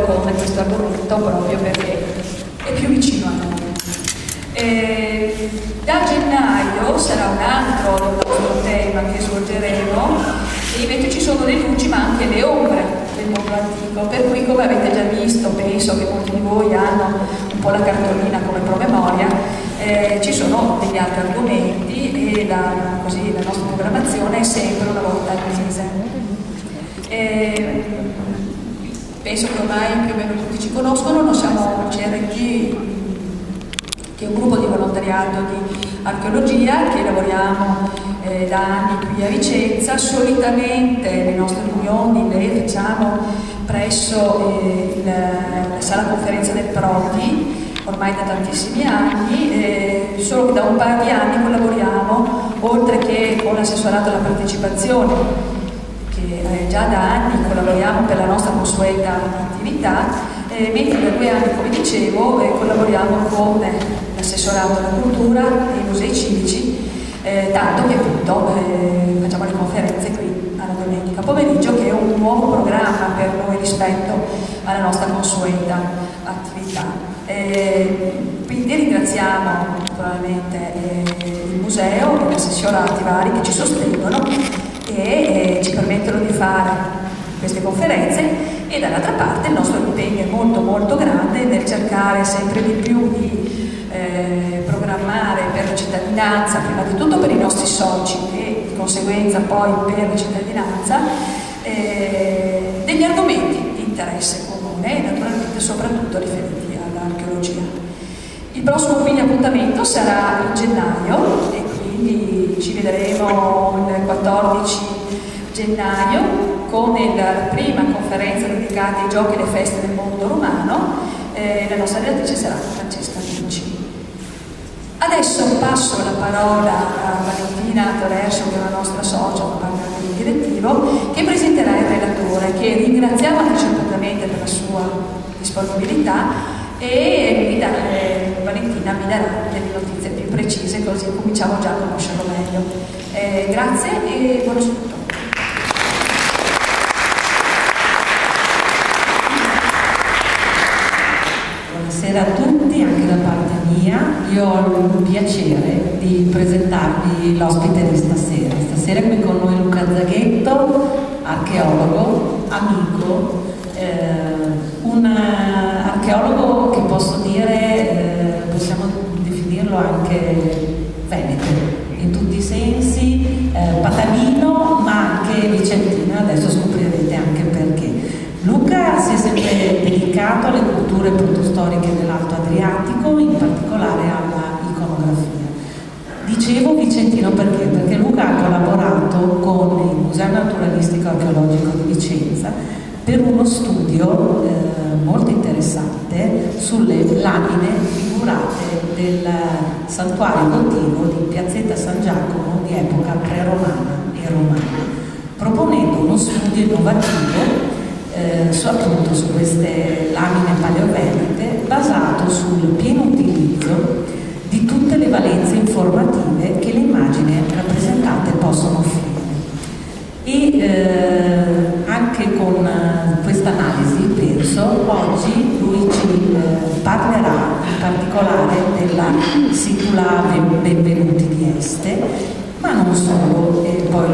con questo argomento proprio perché è più vicino a noi. Da gennaio sarà un altro nostro tema che svolgeremo, e invece ci sono le luci ma anche le ombre del mondo antico, per cui, come avete già visto, penso che molti di voi hanno un po' la cartolina come promemoria, ci sono degli altri argomenti e la nostra programmazione è sempre una volta al mese. Penso che ormai più o meno tutti ci conoscono, noi siamo CRG, che è un gruppo di volontariato di archeologia che lavoriamo da anni qui a Vicenza. Solitamente le nostre riunioni le facciamo presso la sala conferenza del Prodi, ormai da tantissimi anni, solo che da un paio di anni collaboriamo, oltre che con l'assessorato alla partecipazione, che già da anni collaboriamo per la nostra consueta attività, mentre da 2 anni, come dicevo, collaboriamo con l'assessorato alla cultura e i musei civici, tanto che appunto facciamo le conferenze qui alla domenica pomeriggio, che è un nuovo programma per noi rispetto alla nostra consueta attività. Quindi ringraziamo naturalmente il museo e gli assessorati vari che ci sostengono e ci permettono di fare queste conferenze, e dall'altra parte il nostro impegno è molto molto grande nel cercare sempre di più di programmare per la cittadinanza, prima di tutto per i nostri soci e di conseguenza poi per la cittadinanza, degli argomenti di interesse comune e naturalmente soprattutto riferiti all'archeologia. Il prossimo quindi appuntamento sarà in gennaio e quindi ci vedremo il 14 gennaio con la prima conferenza dedicata ai giochi e alle feste del mondo romano. La nostra relatrice sarà Francesca Vinci. Adesso passo la parola a Valentina Tolerso, che è la nostra socia, parte del direttivo, che presenterà il relatore, che ringraziamo anticipatamente per la sua disponibilità, e Valentina mi darà delle notizie più precise, così cominciamo già a conoscerlo meglio. Grazie e buon ascolto. Buonasera a tutti, anche da parte mia. Io ho il piacere di presentarvi l'ospite di stasera. Stasera è qui con noi Luca Zaghetto, archeologo, amico, un archeologo che posso dire, possiamo definirlo anche veneto, in tutti i sensi, patanino ma anche vicentina, adesso scoprirete anche perché. Luca si è sempre dedicato alle culture protostoriche dell'Alto Adriatico, in particolare alla iconografia. Dicevo vicentino perché? Perché Luca ha collaborato con il Museo Naturalistico Archeologico di Vicenza per uno studio molto interessante sulle lamine figurate del santuario contiguo di Piazzetta San Giacomo di epoca pre-romana e romana, proponendo uno studio innovativo appunto su queste lamine paleovenete, basato sul pieno utilizzo di tutte le valenze informative che le immagini rappresentate possono offrire. E anche con questa analisi, penso, oggi lui ci parlerà in particolare della situla Benvenuti di Este, ma non solo, e poi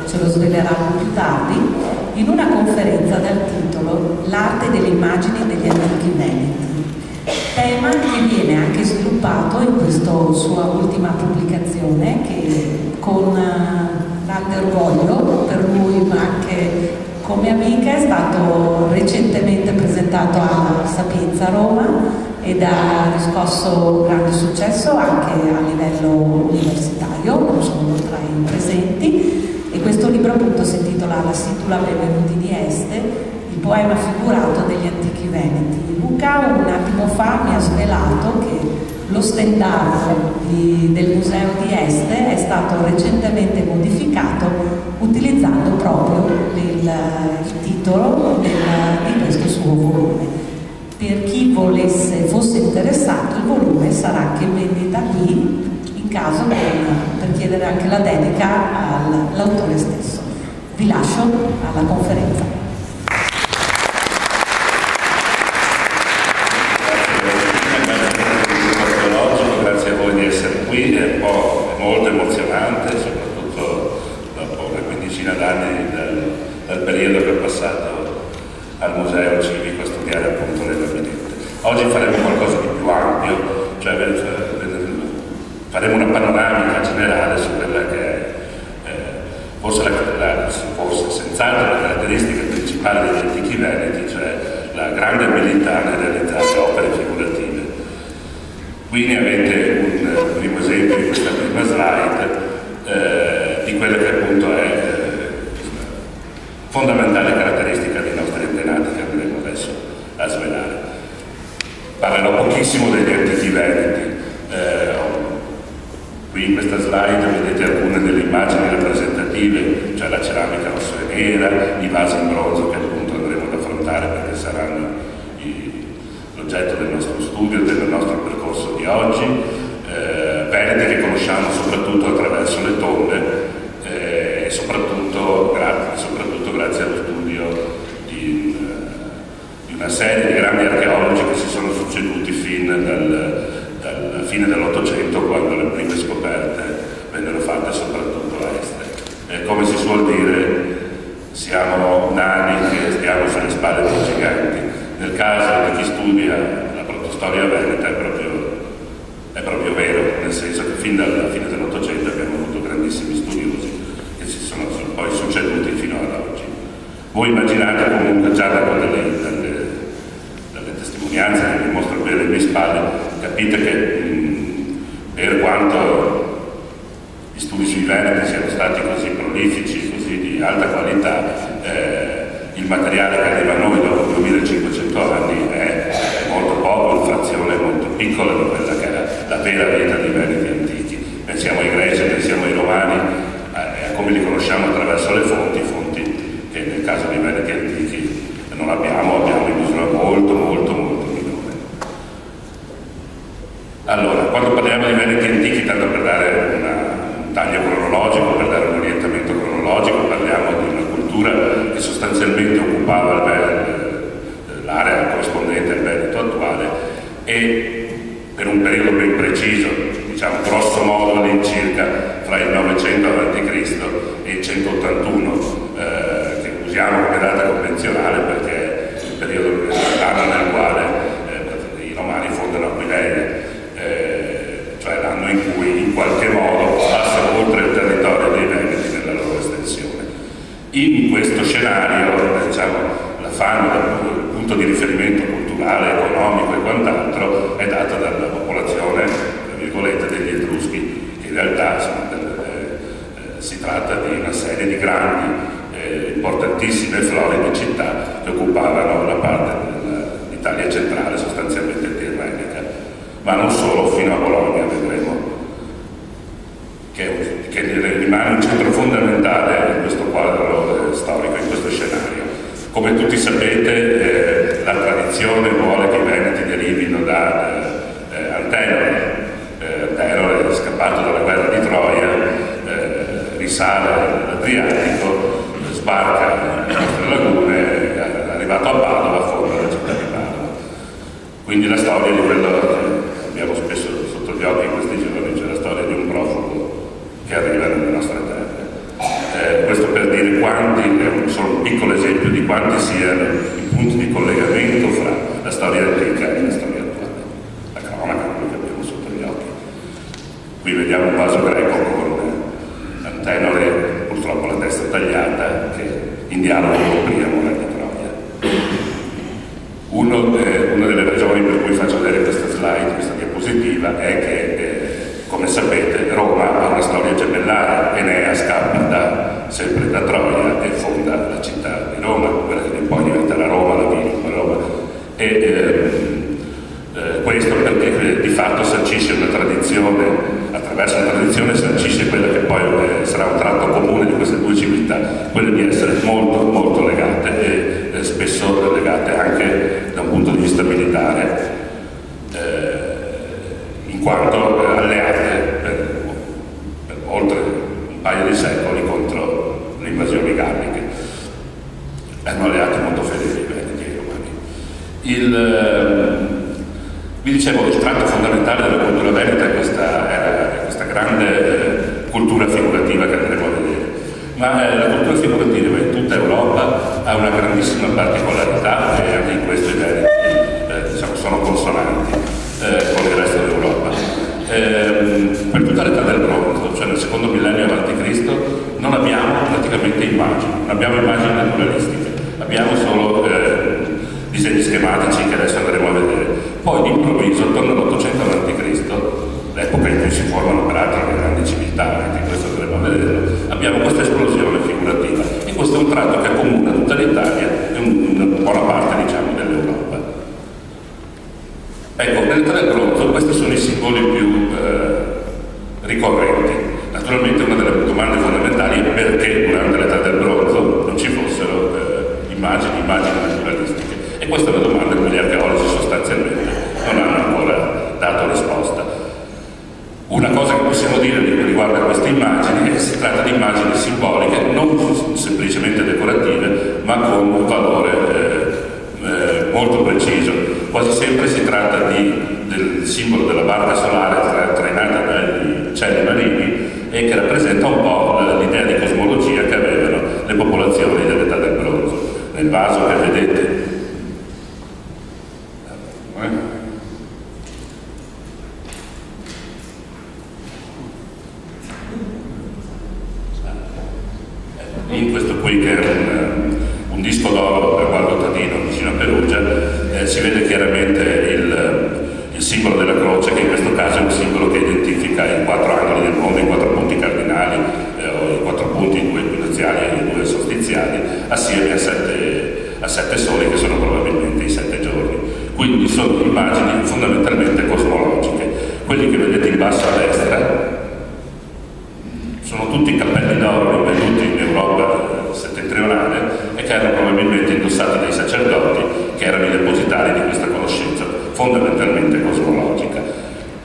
ce lo svelerà più tardi, in una conferenza dal titolo L'arte delle immagini degli antichi veneti, tema che viene anche sviluppato in questa sua ultima pubblicazione, che con grande orgoglio per lui ma anche come amica è stato recentemente presentato alla Sapienza a Roma ed ha riscosso grande successo anche a livello universitario, non solo tra i presenti. E questo libro appunto si intitola La situla Benvenuti di Este, il poema figurato degli antichi veneti. Luca un attimo fa mi ha svelato che lo stendardo del museo di Este è stato recentemente modificato utilizzando proprio il titolo di questo suo volume. Per chi fosse interessato, il volume sarà anche in vendita lì, in caso per chiedere anche la dedica all'autore stesso. Vi lascio alla conferenza. qui è molto emozionante, soprattutto dopo una quindicina d'anni dal periodo che ho passato al museo civico a studiare appunto le laminette. Oggi faremo qualcosa di più ampio, cioè faremo una panoramica generale su quella che è forse senz'altro la caratteristica principale degli antichi veneti, cioè la grande abilità nel realizzare opere figurative. Qui ne avete un primo esempio in questa prima slide di quella che appunto è fondamentale caratteristica dei nostri antenati che andremo adesso a svelare. Parlerò pochissimo degli antichi veneti. Qui in questa slide vedete alcune delle immagini rappresentative, cioè la ceramica rossa e nera, i vasi in bronzo che appunto andremo ad affrontare perché saranno l'oggetto del nostro studio, del nostro percorso di oggi. Veneti che conosciamo soprattutto attraverso le tombe e soprattutto grazie allo studio di una serie di grandi archeologi che si sono succeduti fin dalla fine dell'Ottocento, quando le prime scoperte vennero fatte soprattutto a est. Come si suol dire, siamo nani che stiamo sulle spalle dei giganti. Nel caso di chi studia la protostoria veneta è proprio vero, nel senso che fin dalla fine dell'Ottocento abbiamo avuto grandissimi studiosi che si sono poi succeduti fino ad oggi. Voi immaginate comunque già dalle testimonianze che vi mostro qui alle mie spalle, capite che per quanto gli studi sui veneti siano stati così prolifici, così di alta qualità, il materiale che arriva a noi dopo 2500 anni è molto poco, una frazione molto piccola di quella che era la vera vita dei veneti antichi. Pensiamo ai greci, pensiamo ai romani, a come li conosciamo attraverso le fonti che nel caso dei veneti antichi non abbiamo in misura molto minore. Allora, quando parliamo di veneti antichi, tanto per dare un taglio cronologico, per dare un orientamento cronologico, parliamo di una cultura che sostanzialmente occupava l'area corrispondente al Veneto attuale e per un periodo ben preciso, diciamo grosso modo all'incirca fra il 900 a.C. e il 181, che usiamo come data convenzionale perché è il periodo l'anno nel quale i romani fondano Aquileia, cioè l'anno in cui in qualche modo passano oltre il territorio dei Veneti nella loro estensione. In questo scenario, diciamo, la fama dal punto di riferimento culturale, economico e quant'altro è data dalla popolazione, tra virgolette, degli Etruschi, che in realtà si tratta di una serie di grandi, importantissime e floride città che occupavano la parte dell'Italia centrale, sostanzialmente tirrenica, ma non solo, fino a Bologna vedremo che rimane un centro fondamentale in questo quadro storico, in questo scenario. Come tutti sapete, la tradizione vuole che i veneti derivino da Antenore. Antenore, scappato dalla guerra di Troia, risale all'Adriatico, sbarca nelle nostre lagune, è arrivato a Padova, fonda la città di Padova. Quindi la storia di quello che abbiamo spesso sotto gli occhi in questi giorni, cioè la storia di un profugo che arriva nelle nostre terre. Questo per dire quanti, è solo un piccolo esempio di quanti siano i punti di collegamento fra la storia antica e la storia attuale. La cronaca, quello che abbiamo sotto gli occhi. Qui vediamo un vaso greco con Antenore, purtroppo la testa tagliata, che in dialogo con Priamo, re di Troia. Una delle ragioni per cui faccio vedere questa slide, questa diapositiva, è che, come sapete, Roma ha una storia gemellaria. Enea scappa sempre da Troia e fonda la città di Roma, quella che poi diventa la Roma, la Roma. Questo perché di fatto sancisce una tradizione, attraverso una tradizione sancisce quella che poi sarà un tratto comune di queste due civiltà, quella di essere molto legate e spesso legate anche da un punto di vista militare, in quanto alleate per oltre un paio di secoli contro le invasioni galliche. Erano alleati molto fedeli i Veneti e i Romani. Vi dicevo, il tratto fondamentale della cultura veneta era grande cultura figurativa che andremo a vedere. Ma la cultura figurativa in tutta Europa ha una grandissima particolarità, e anche in questo i Veneti diciamo, sono consonanti con il resto d'Europa. Per tutta l'età del bronzo, cioè nel secondo millennio a.C., non abbiamo praticamente immagini, non abbiamo immagini naturalistiche, abbiamo solo disegni schematici che adesso andremo a vedere. Poi d'improvviso, attorno all'800 a.C., l'epoca in cui si formano peraltro le grandi civiltà, anche questo andremo a vederlo, abbiamo questa esplosione figurativa, e questo è un tratto che accomuna tutta l'Italia e una buona parte, diciamo, dell'Europa. Ecco, nell'età del bronzo questi sono i simboli più ricorrenti. Naturalmente una delle domande fondamentali è perché durante l'età del bronzo non ci fossero immagini naturalistiche, e questa è una domanda a cui gli archeologi sostanzialmente non hanno ancora dato risposta. Una cosa che possiamo dire riguardo a queste immagini è che si tratta di immagini simboliche, non semplicemente decorative, ma con un valore molto preciso. Quasi sempre si tratta del simbolo della barca solare trainata dagli uccelli marini, e che rappresenta un po' l'idea di cosmologia che avevano le popolazioni dell'età del bronzo. Nel vaso che vedete in questo qui, che è un disco d'oro per Gualdo Tadino vicino a Perugia, si vede chiaramente il simbolo della croce, che in questo caso è un simbolo che identifica i 4 angoli del mondo, i 4 punti cardinali, o i 4 punti, i 2 equinoziali e i 2 solstiziali, assieme a 7 soli, che sono probabilmente i 7 giorni. Quindi sono immagini fondamentalmente cosmologiche. Quelli che vedete in basso a destra sono tutti cappelli d'oro rinvenuti in Europa settentrionale, e che erano probabilmente indossati dai sacerdoti, che erano i depositari di questa conoscenza fondamentalmente cosmologica.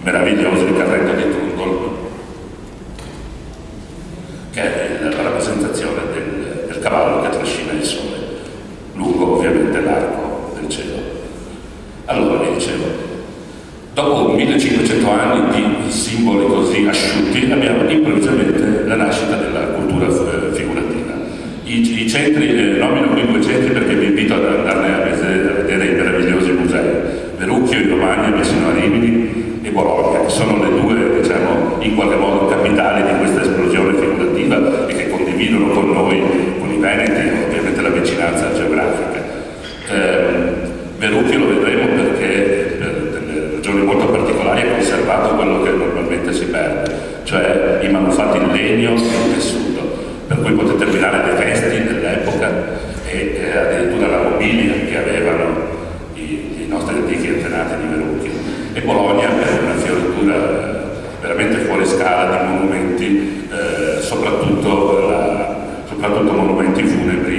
Meraviglioso il carretto di Trundle, che è la rappresentazione del cavallo che trascina il sole, lungo ovviamente l'arco del cielo. Allora, vi dicevo, dopo 1500 anni di simboli così asciutti, abbiamo improvvisamente la nascita della cultura figurativa. I centri, nomino qui 2 centri perché vi invito ad andarne a vedere i meravigliosi musei: Verrucchio in Romagna, vicino a Rimini, e Bologna, che sono le 2, diciamo, in qualche modo capitali di questa esplosione figurativa, e che condividono con noi, con i veneti, ovviamente la vicinanza geografica. Verrucchio lo vedremo perché per delle ragioni molto particolari ha conservato quello che normalmente si perde, cioè i manufatti in legno e in tessuto, per cui potete ammirare le vesti dell'epoca e addirittura la mobilia che avevano i nostri antichi antenati di Verrucchio. E Bologna è una fioritura veramente fuori scala di monumenti, soprattutto monumenti funebri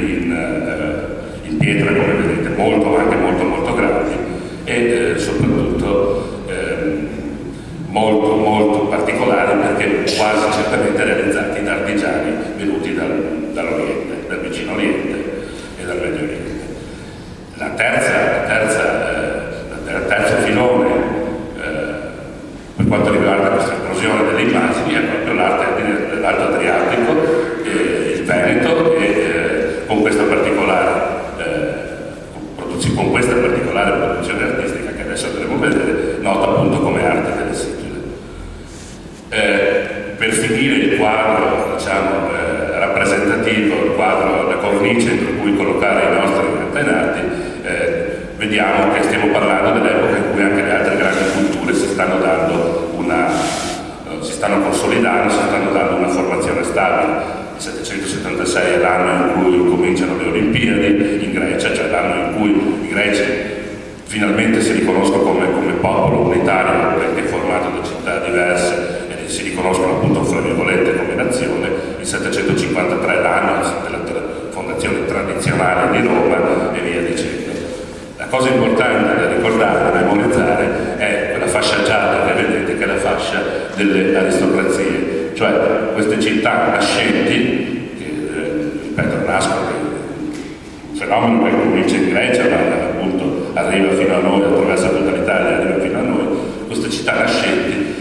in pietra, come vedete, anche molto grandi, e soprattutto molto particolari, perché quasi certamente realizzati da artigiani venuti dall'Oriente, dal vicino Oriente e dal Medio Oriente. La terza filone per quanto riguarda questa esplosione delle immagini è proprio l'Alto Adriatico, il Veneto, e con questa particolare produzione artistica che adesso andremo a vedere, nota appunto come arte delle sigle. Per finire il quadro, diciamo, rappresentativo, il quadro, la cornice entro cui collocare i nostri antenati, vediamo che stiamo parlando dell'epoca in cui anche le altre grandi culture si stanno consolidando, si stanno dando una formazione stabile. Il 776 è l'anno in cui cominciano le Olimpiadi in Grecia, cioè l'anno in cui i greci finalmente si riconoscono come popolo unitario, perché è formato da città diverse, e si riconoscono appunto fra virgolette come nazione. Il 753 è l'anno della fondazione tradizionale di Roma, e via dicendo. La cosa importante da ricordare, da memorizzare, è quella fascia gialla che vedete, che è la fascia delle aristocrazie, cioè queste città nascenti, che ripeto, nascono, un fenomeno che comincia in Grecia, ma appunto arriva fino a noi, attraversa tutta l'Italia, arriva fino a noi. Queste città nascenti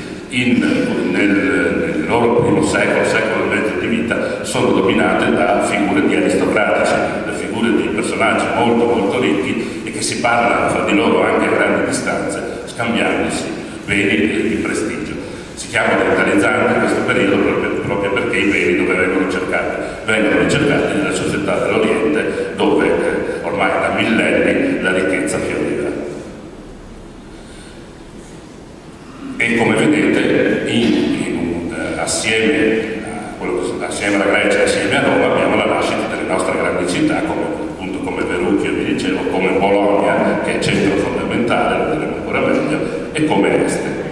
nel loro primo secolo e mezzo di vita sono dominate da figure di aristocratici, da figure di personaggi molto molto ricchi e che si parlano fra di loro anche a grandi distanze, scambiandosi beni di prestigio. Si chiama orientalizzante questo periodo proprio perché i beni dove vengono ricercati nella società dell'Oriente, dove ormai da millenni la ricchezza fioriva. E come vedete, assieme alla Grecia e assieme a Roma abbiamo la nascita delle nostre grandi città, come Perugia, vi dicevo, come Bologna, che è centro fondamentale, lo vedremo ancora meglio, e come Este.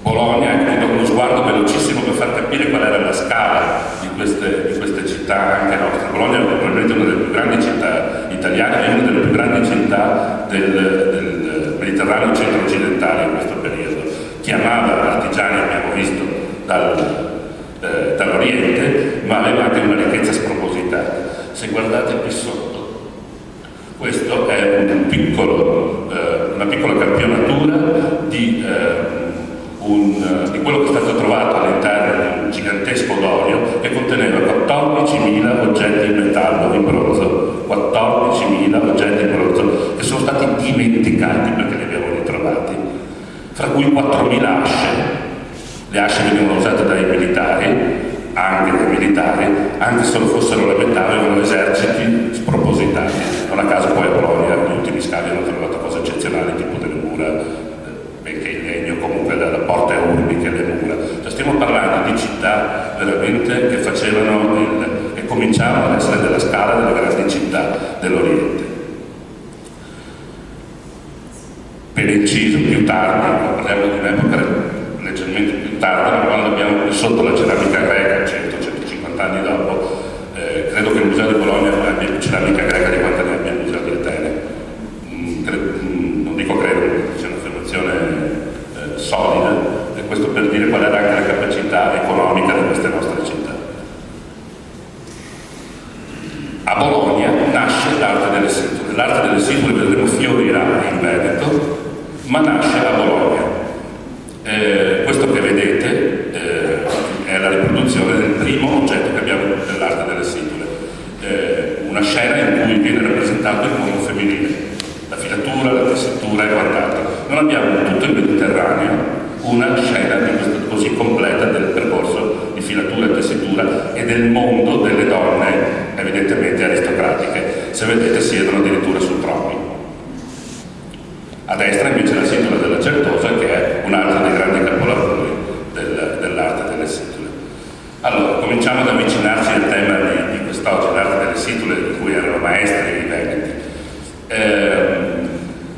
Bologna, con uno sguardo velocissimo per far capire qual era la scala di queste città anche nostre. Bologna è probabilmente una delle più grandi città italiane e una delle più grandi città del Mediterraneo centro-occidentale in questo periodo. Chiamava artigiani, abbiamo visto, dall'Oriente, ma aveva anche una ricchezza spropositata. Se guardate qui sotto, questo è una piccola campionatura di quello che è stato trovato all'interno di un gigantesco d'olio che conteneva 14.000 oggetti in metallo, in bronzo, 14.000 oggetti in bronzo che sono stati dimenticati perché li abbiamo ritrovati, fra cui 4.000 asce. Le asce venivano usate dai militari, anche se non fossero la metà, avevano eserciti spropositati. Non a caso poi a Bologna gli ultimi scavi hanno trovato cose eccezionali, tipo delle mura, che il legno, comunque la porta urbiche, le mura. Cioè, stiamo parlando di città veramente che cominciavano ad essere della scala delle grandi città dell'Oriente. Per inciso, più tardi, parliamo di un'epoca leggermente più tardi, quando abbiamo sotto la ceramica greca, 100-150 anni dopo, credo che il Museo di Bologna abbia più ceramica greca di quanta ne abbia il Museo di Atene. Non dico credo, c'è un'affermazione solida, e questo per dire qual era anche la capacità economica di queste nostre città. A Bologna nasce l'arte delle situle. L'arte delle situle, vedremo, fiorirà in Veneto, ma nasce a Bologna. Questo che vedete è la riproduzione del primo oggetto che abbiamo dell'arte delle situle, una scena in cui viene rappresentato il mondo femminile, la filatura, la tessitura e quant'altro. Non abbiamo in tutto il Mediterraneo una scena così completa del percorso di filatura e tessitura e del mondo delle donne evidentemente aristocratiche. Se vedete, siedono addirittura sul trono. A destra invece la situla della Certosa, che è un altro dei grandi capolavori dell'arte delle situle. Allora, cominciamo ad avvicinarci al tema di quest'oggi, l'arte delle situle, di cui erano maestri i veneti.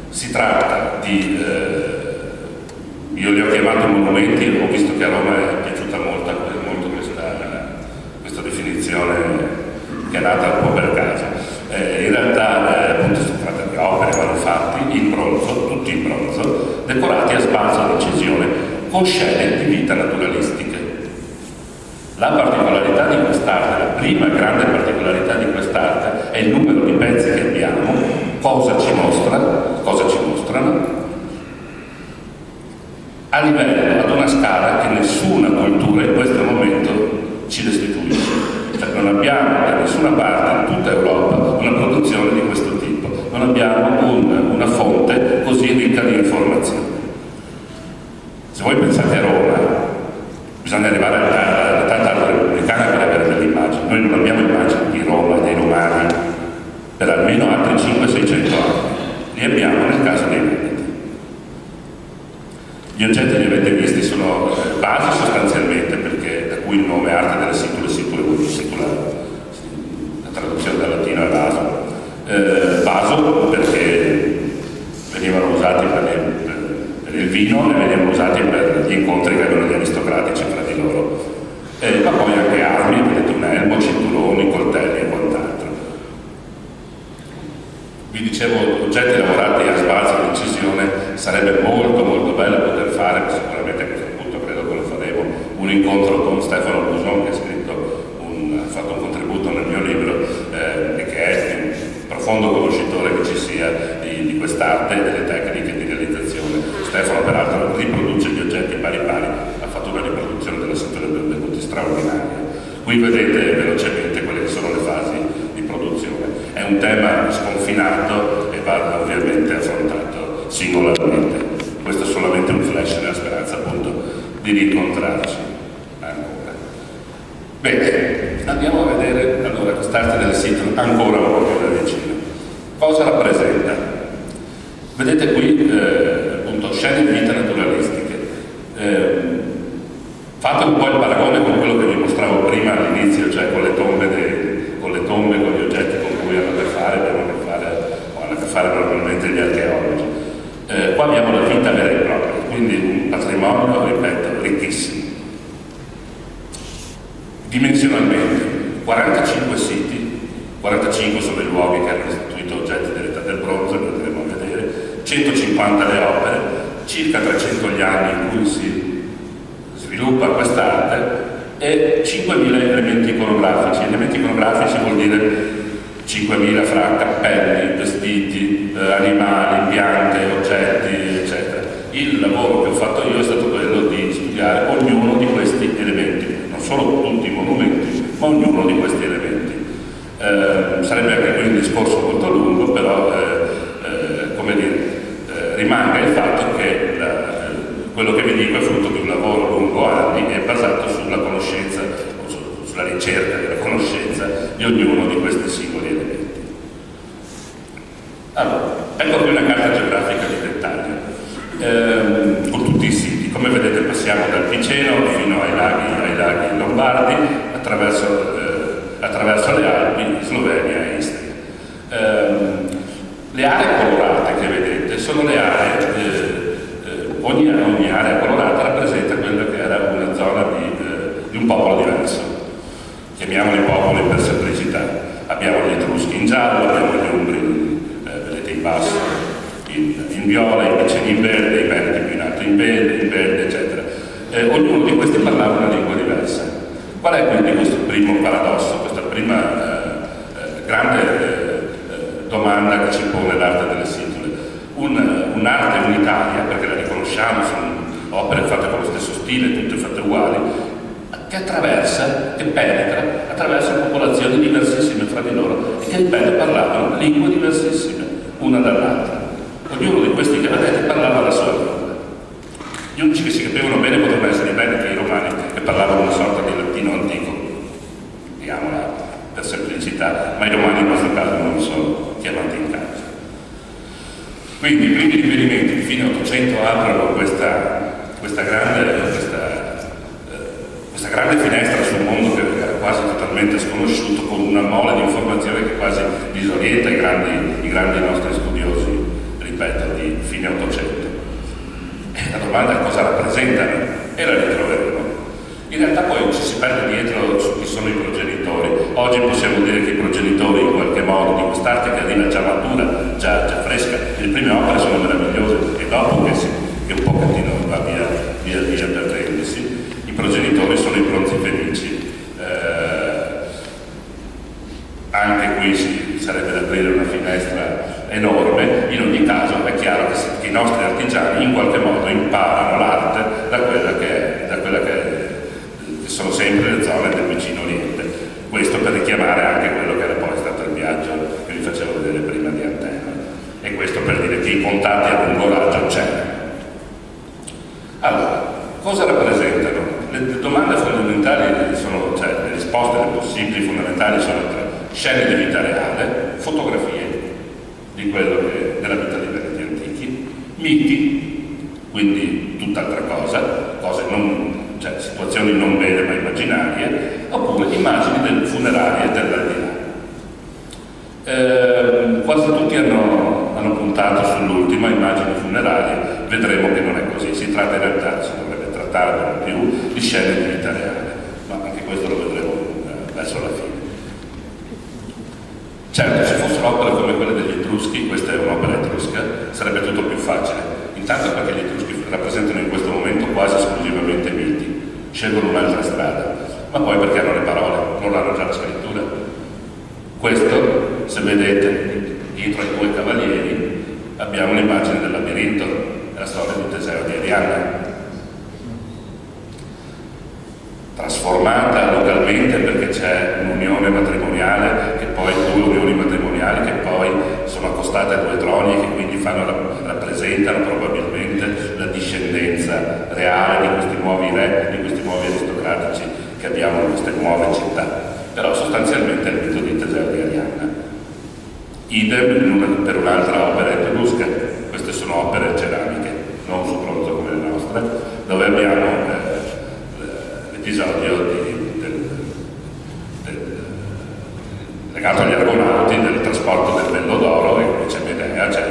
Si tratta di, io li ho chiamati monumenti, ho visto che a Roma è piaciuta molto questa definizione che è nata un po' per caso. In realtà appunto si tratta di opere, manufatti in bronzo, tutti in bronzo, decorati a sbalzo di incisione con scene di vita naturalistiche. La particolarità di quest'arte, la prima grande particolarità di quest'arte è il numero di pezzi che abbiamo, cosa ci mostrano, a livello, ad una scala che nessuna cultura in questo momento ci restituisce. Cioè, non abbiamo da nessuna parte in tutta Europa una produzione di questo tipo, non abbiamo una fonte così ricca di informazioni. Se voi pensate a Roma, bisogna arrivare all'età repubblicana per avere delle immagini. Noi non abbiamo immagini di Roma e dei romani per almeno altri 500-600 anni. Li abbiamo nel caso dei Veneti. Gli oggetti li avete visti, sono basi sostanzialmente, perché da cui il nome arte delle situle, la traduzione dal latino è vaso. Vaso perché venivano usati per il vino e venivano usati per gli incontri che avevano gli aristocratici fra di loro. Ma poi anche armi, vedete un elmo, cinturoni, coltelli e quant'altro. Vi dicevo, oggetti lavorati a sbalzo di incisione, sarebbe molto molto bello poter fare, sicuramente a questo punto credo che lo faremo, un incontro con Stefano Buson, che ha fatto un contributo nel mio libro e che è un profondo conoscitore che ci sia di quest'arte e delle tecniche di realizzazione. Stefano peraltro riproduce gli oggetti pari pari, ha fatto una riproduzione della sezione benvenuti straordinaria. Qui vedete velocemente quelle che sono le fasi di produzione. È un tema sconfinato e va ovviamente affrontato singolarmente. Questo è solamente un flash nella speranza appunto di rincontrarci ancora. Bene, andiamo a vedere allora quest'arte del sito ancora un po' più da vicino. Cosa rappresenta? Vedete qui appunto scene di vita naturalistiche. Fate un po' il paragone con quello che vi mostravo prima all'inizio, cioè con le tombe, con gli oggetti con cui hanno a che fare, o hanno a che fare normalmente gli archeologi. Qua abbiamo la vita vera e propria, quindi un patrimonio, ripeto, ricchissimo. Dimensionalmente, 45 siti, 45 sono i luoghi che hanno costituito oggetti dell'età del bronzo, che andremo a vedere, 150 le opere, circa 300 gli anni in cui si sviluppa quest'arte e 5.000 elementi iconografici. Elementi iconografici vuol dire 5.000 fra cappelli, vestiti, animali, piante, oggetti, eccetera. Il lavoro che ho fatto io è stato quello di studiare ognuno di questi elementi, non solo tutti i monumenti, ma ognuno di questi elementi. Sarebbe anche qui un discorso molto lungo, però come dire, rimanga il fatto che quello che vi dico è frutto di un lavoro lungo anni e basato sulla conoscenza, sulla ricerca della conoscenza di ognuno di questi singoli elementi. Allora, ecco qui una carta geografica di dettaglio, con tutti i siti. Come vedete passiamo dal Piceno fino ai laghi lombardi, attraverso le Alpi, Slovenia e Istria. Le aree colorate che vedete sono le aree, ogni area colorata rappresenta quella che era una zona di un popolo diverso. Chiamiamoli popoli per semplicità. Abbiamo gli Etruschi in giallo, abbiamo gli Umbri, vedete in basso in viola, i Piceni in verde, i Veneti più in alto in verde, eccetera. Ognuno di questi parlava una lingua diversa. Qual è quindi questo primo paradosso, questa prima grande domanda che ci pone l'arte delle situle? Un'arte unitaria, perché la riconosciamo, sono opere fatte con lo stesso stile, tutte fatte uguali, che penetra attraverso popolazioni diversissime fra di loro e che ripeto parlavano lingue diversissime una dall'altra. Ognuno di questi che vedete parlava la sua lingua. Gli unici che si capivano bene potevano essere i Veneti e i Romani, che parlavano una sorta di latino antico, diciamola per semplicità, ma i Romani in questo caso non sono chiamati in causa. Quindi i primi riferimenti di fine 800 aprono questa grande finestra sul mondo che era quasi totalmente sconosciuto, con una mole di informazione che quasi disorienta i grandi nostri studiosi, ripeto, di fine 800. La domanda è cosa rappresentano e la ritroveremo. In realtà poi ci si perde dietro su chi sono i progenitori. Oggi possiamo dire che i progenitori in qualche modo di quest'arte che arriva già matura, già fresca, le prime opere sono meravigliose e dopo che un pochettino va via perdendosi, i progenitori sono i bronzi fenici. Anche qui sarebbe da aprire una finestra enorme. In ogni caso è chiaro che i nostri artigiani in qualche modo imparano l'arte da quella che sono sempre le zone del vicino Oriente. Questo per richiamare anche quello che era poi stato il viaggio che vi facevo vedere prima di Antena, e questo per dire che i contatti a lungo raggio c'erano. Allora, cosa rappresentano? Le domande fondamentali sono, cioè le risposte, le possibili fondamentali sono tre: scene di vita reale, fotografie di quello della vita dei Veneti antichi, miti, quindi tutt'altra cosa, cioè situazioni non vere ma immaginarie, oppure immagini del funerarie e dell'aldilà. Quasi tutti hanno puntato sull'ultima, immagini funerarie. Vedremo che non è così, si tratta in realtà, si dovrebbe trattare più di scene di vita reale, ma anche questo lo vedremo verso la fine. Certo, se fossero opere come quelle degli Etruschi, questa è un'opera etrusca, sarebbe tutto più facile, intanto perché gli Etruschi rappresentano in questo momento quasi esclusivamente miti, scelgono un'altra strada, ma poi perché hanno le parole, non hanno già la scrittura. Questo, se vedete dietro ai due cavalieri abbiamo l'immagine del labirinto, è la storia di Teseo di Arianna, trasformata localmente perché c'è un'unione matrimoniale, due unioni matrimoniali che poi sono accostate a due troni e che quindi rappresentano probabilmente la discendenza reale di questi nuovi re, di questi nuovi aristocratici che abbiamo in queste nuove città. Però sostanzialmente è il mito di Teseo di Arianna. Idem per un'altra opera etrusca. Queste sono opere ceramiche, non su bronzo come le nostre, dove abbiamo l'episodio legato agli argonauti del trasporto del bello d'oro, e c'è Medea, c'è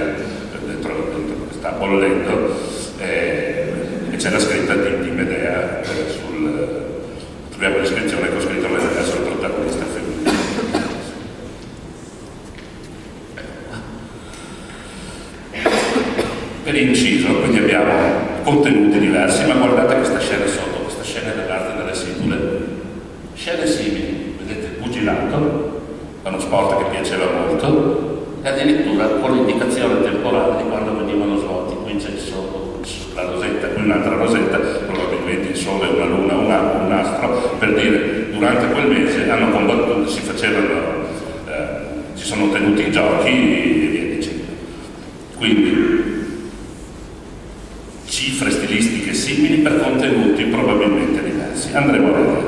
dentro che sta bollendo, e c'è la scritta di Medea troviamo l'iscrizione con scritto Medea sul protagonista femminile. Per inciso, quindi abbiamo contenuti diversi, ma guardate questa scena sotto, questa scena dell'arte delle situle, scene simili, vedete il pugilato, è uno sport che piaceva molto, e addirittura con l'indicazione temporale di quando venivano svolti. Qui c'è il sole, la rosetta, qui un'altra rosetta, probabilmente il sole, una luna, un astro, per dire durante quel mese hanno combattuto, si sono tenuti i giochi e via dicendo. Quindi cifre stilistiche simili per contenuti probabilmente diversi. Andremo a vedere.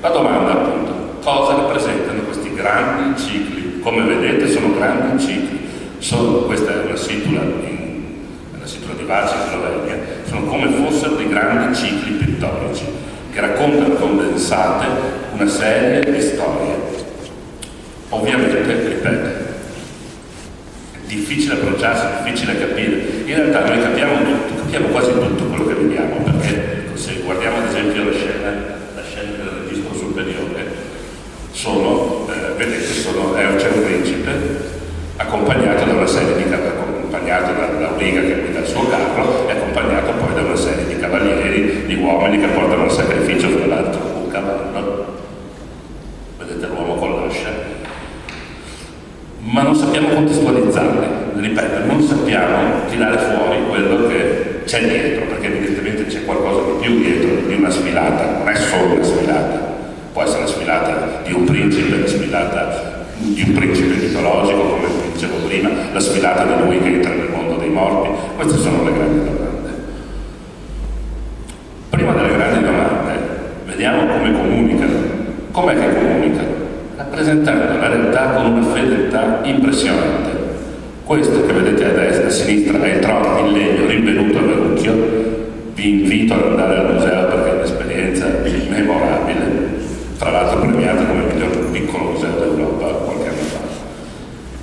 La domanda appunto, cosa rappresentano questi grandi cicli? Come vedete sono grandi cicli. Questa è una situla di Vaci in Slovenia, sono come fossero dei grandi cicli pittorici che raccontano condensate una serie di storie. Ovviamente, ripeto, è difficile approcciarsi, è difficile capire. In realtà noi capiamo quasi tutto quello che vediamo, perché se guardiamo ad esempio la scena del registro superiore, c'è un principe accompagnato da una serie di accompagnato dall'Auriga che guida il suo carro e accompagnato poi da una serie di cavalieri, di uomini che portano il sacrificio fra l'altro un cavallo. Vedete l'uomo con l'ascia. Ma non sappiamo contestualizzarli, ripeto, non sappiamo tirare fuori quello che c'è dietro, perché evidentemente c'è qualcosa di più dietro di una sfilata, non è solo una sfilata, può essere la sfilata di un principe, la sfilata di un principe mitologico, come dicevo prima, la sfilata di lui che entra nel mondo dei morti. Queste sono le grandi domande. Prima delle grandi domande, vediamo come comunicano. Com'è che comunicano? Rappresentando la realtà con una fedeltà impressionante. Questo che vedete a destra, a sinistra, è il trono in legno rinvenuto a Verrucchio. Vi invito ad andare al museo perché è un'esperienza memorabile, tra l'altro premiata come miglior piccolo museo d'Europa qualche anno fa.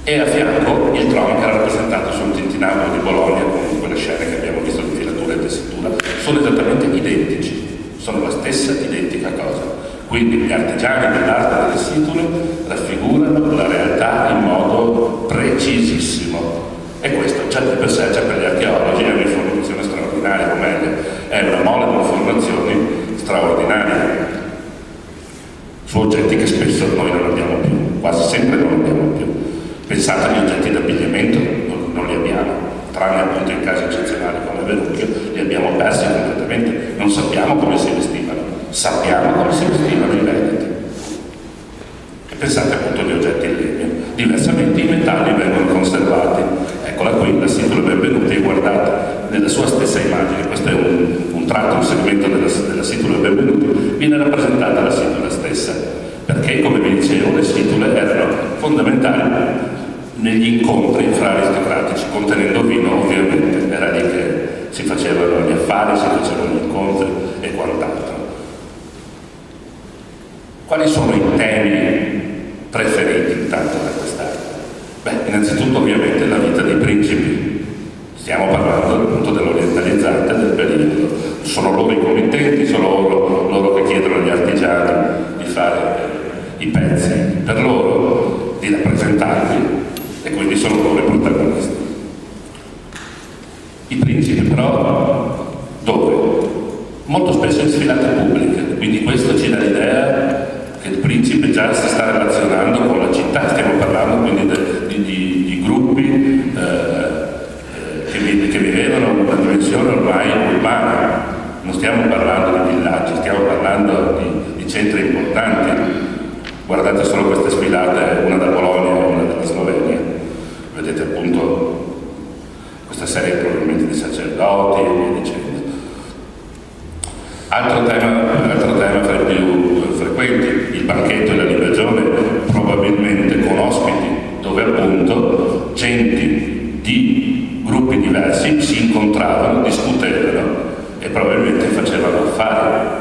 E a fianco il trono che era rappresentato sul tintinabolo di Bologna, con quelle scene che abbiamo visto di filatura e tessitura, sono esattamente identici, sono la stessa identica cosa. Quindi gli artigiani dell'arte delle situle raffigurano la realtà in modo precisissimo. E questo già di per sé, già per gli archeologi, è un'informazione straordinaria, o meglio, è una mole di informazioni straordinarie su oggetti che spesso noi non abbiamo più, quasi sempre non abbiamo più. Pensate agli oggetti d'abbigliamento, non li abbiamo, tranne appunto in casi eccezionali come Verrucchio, li abbiamo persi completamente, non sappiamo come si vestivano, sappiamo come si vestivano i veneti. E pensate appunto agli oggetti in legno. Diversamente i metalli vengono conservati. Eccola qui, la situla benvenuti, e guardate, nella sua stessa immagine, questo è un tratto, un segmento della situla benvenuti, viene rappresentata la situla stessa, perché come vi dicevo le situle erano fondamentali negli incontri fra aristocratici, contenendo vino ovviamente, era lì che si facevano gli affari, si facevano gli incontri e quant'altro. Quali sono i temi preferiti intanto da quest'arte? Beh, innanzitutto ovviamente la vita dei principi. Stiamo parlando appunto dell'orientalizzante del periodo. Sono loro i committenti, sono loro che chiedono agli artigiani di fare i pezzi per loro, di rappresentarli, e quindi sono loro i protagonisti. I principi però dove? Molto spesso in sfilate pubbliche, quindi questo ci dà l'idea che il principe già si sta relazionando con la città. Stiamo parlando quindi di gruppi che vivevano banchetto e la libagione, probabilmente con ospiti, dove appunto genti di gruppi diversi si incontravano, discutevano e probabilmente facevano affari.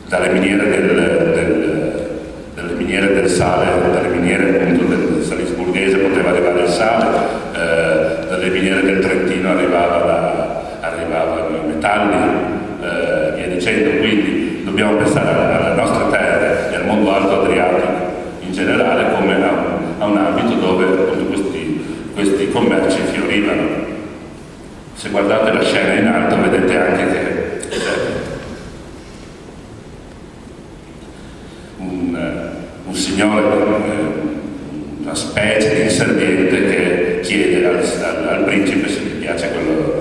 Dalle miniere del sale, dalle miniere appunto del salisburghese poteva arrivare il sale, dalle miniere del Trentino arrivavano i metalli, via dicendo. Quindi dobbiamo pensare alle nostre terre e al mondo alto adriatico in generale come a un ambito dove appunto questi commerci fiorivano. Se guardate la scena in alto vedete anche che un signore, una specie di inserviente che chiede al principe se gli piace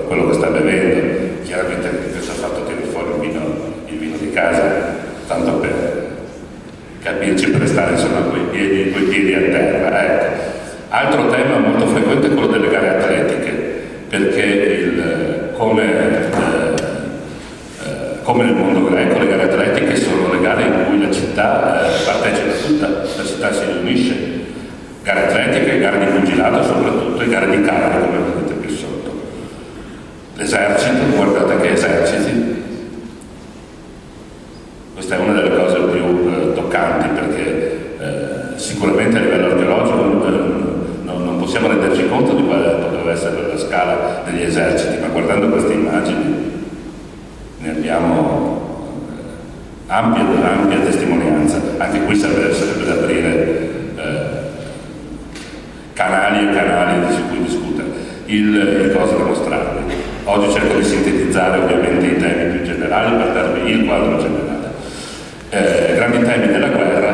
quello che sta bevendo. Chiaramente questo ha fatto tirare fuori il vino di casa, tanto per capirci, per restare insomma coi piedi a terra. Ecco. Altro tema molto frequente è quello delle gare atletiche, perché come nel mondo greco le gare atletiche sono le gare in cui la città partecipa tutta, la città si riunisce. Gare atletiche, gare di pugilato soprattutto e gare di carro, come vedete più sotto. L'esercito, guardate che eserciti. Questa è una delle cose più toccanti, perché sicuramente a livello archeologico non possiamo renderci conto di quale poteva essere la scala degli eserciti, ma guardando queste immagini ne abbiamo ampia testimonianza. Anche qui sarebbe da aprire canali e canali su cui discutere. Il cosa da mostrarvi. Oggi cerco di sintetizzare ovviamente i temi più generali per darvi il quadro generale. Grandi temi della guerra.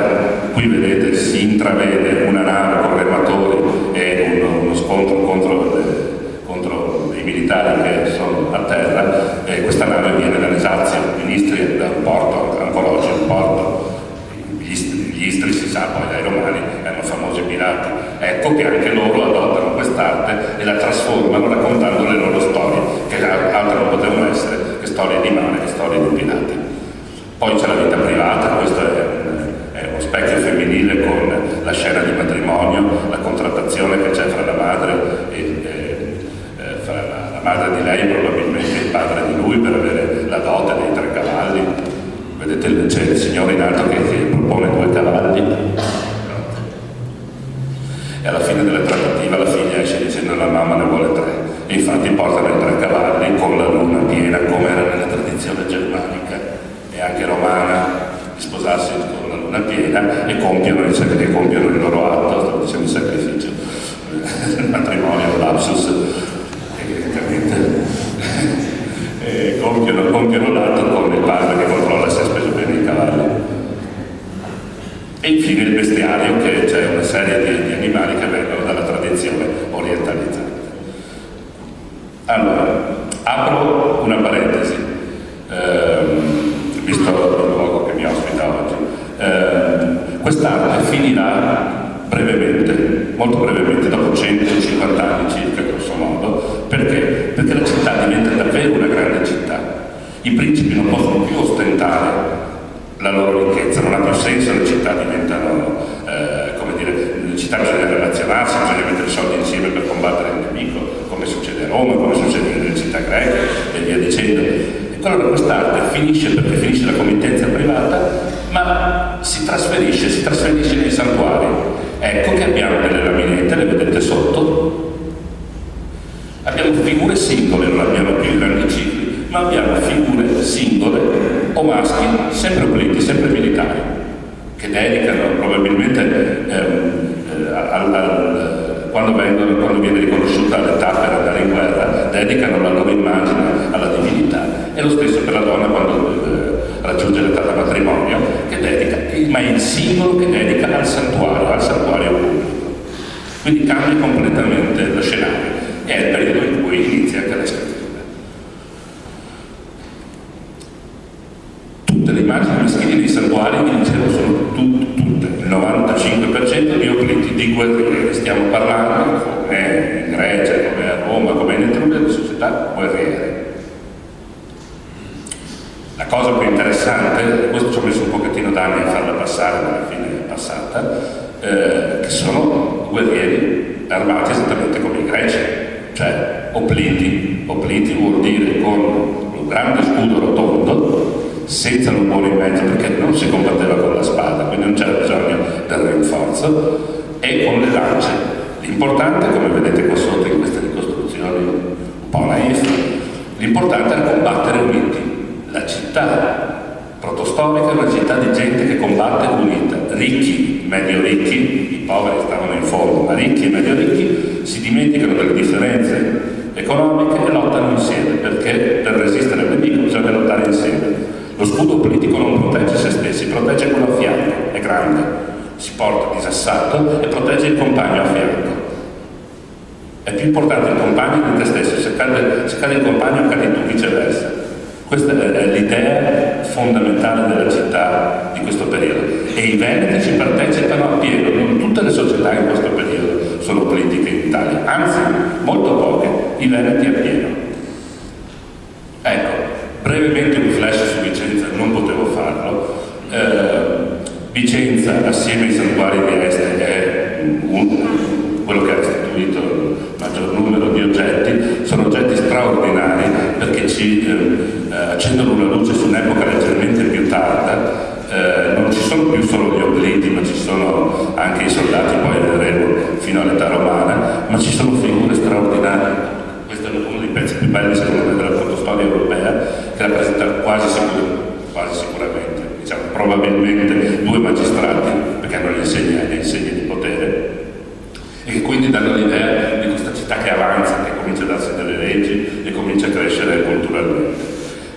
Qui vedete, si intravede una nave con rematori e uno scontro contro i militari che sono a terra. Questa nave viene dall'Esazio, in Istria, da un porto, ancora oggi un porto. Gli Istri, si sa, poi dai Romani erano famosi pirati. Ecco che anche loro adottano quest'arte e la trasformano raccontando le loro storie, che altre non potevano essere che storie di mare, che storie di pirati. Poi c'è la vita privata, questo è uno specchio femminile con la scena di matrimonio, la contrattazione che c'è fra la madre fra la madre di lei, probabilmente il padre di lui, per avere la dote dei 3 cavalli. Vedete, c'è il signore in alto che propone 2 cavalli e alla fine della trattativa la figlia esce dicendo la mamma ne vuole 3 e infatti portano i 3 cavalli con la luna piena, come era nella tradizione germanica e anche romana, di sposarsi con la luna piena e compiono il loro atto, stavo dicendo il sacrificio, il matrimonio, lapsus, evidentemente compiono l'atto con il padre che controlla se ha speso bene i cavalli. E infine il bestiario, che c'è una serie di animali che vengono dalla tradizione orientalizzata. Allora, apro una parentesi, visto il luogo che mi ospita oggi. Quest'arte finirà brevemente, molto brevemente, dopo 150 anni circa, grosso modo. Perché? Perché la città diventa davvero una grande città. I principi non possono più ostentare la loro ricchezza, non ha più senso, le città diventano, le città bisogna relazionarsi, bisogna mettere i soldi insieme per combattere il nemico, come succede a Roma, come succede nelle città greche e via dicendo. E allora quest'arte finisce perché finisce la committenza privata, ma si trasferisce nei santuari. Ecco che abbiamo delle laminette, le vedete sotto. Abbiamo figure singole, non abbiamo più i grandi cicli, ma abbiamo figure singole o maschi, sempre puliti, sempre militari, che dedicano probabilmente quando viene riconosciuta l'età per andare in guerra, dedicano la loro immagine alla divinità. E lo stesso per la donna quando raggiunge l'età da matrimonio, che dedica, ma è il singolo che dedica al santuario pubblico. Quindi cambia completamente lo scenario. È il periodo in cui inizia anche la scrittura. Tutte le immagini maschili nei santuari, vi dicevo, sono tutte, il 95% di opliti di guerrieri. Stiamo parlando, come in Grecia, come a Roma, come in Etruria, di società guerriere. La cosa cosa più interessante, questo ci ho messo un pochettino d'anni a farla passare, ma alla fine è passata, che sono guerrieri armati esattamente come i greci, cioè opliti vuol dire con un grande scudo rotondo, senza l'umore in mezzo, perché non si combatteva con la spada, quindi non c'era bisogno del rinforzo, e con le lance. L'importante, come vedete qua sotto in queste ricostruzioni un po' naif, l'importante era combattere uniti. La città protostorica è una città di gente che combatte unita, ricchi, medio ricchi, i poveri stavano in fondo, ma ricchi e medio ricchi si dimenticano delle differenze economiche e lottano insieme, perché per resistere al nemico bisogna lottare insieme. Lo scudo politico non protegge se stessi, protegge quello a fianco, è grande, si porta disassato e protegge il compagno a fianco. È più importante il compagno di te stesso, se cade il compagno cadi tu, viceversa. Questa è l'idea fondamentale della città di questo periodo. E i veneti ci partecipano appieno, non tutte le società in questo periodo sono politiche in Italia, anzi molto poche, i veneti appieno. Ecco, brevemente un flash su Vicenza, non potevo farlo. Vicenza, assieme ai santuari di Este, è quello che ha restituito il maggior numero di oggetti. Sono oggetti straordinari perché ci accendono una luce su un'epoca leggermente più tarda. Non ci sono più solo gli obliti, ma ci sono anche i soldati, poi vedremo fino all'età romana, ma ci sono figure straordinarie. Questo è uno dei pezzi più belli secondo me della protostoria europea, che rappresenta quasi sicuramente, diciamo probabilmente, due magistrati, perché hanno le insegne di potere, e che quindi danno l'idea di questa città che avanza, che comincia a darsi delle leggi e comincia a crescere culturalmente.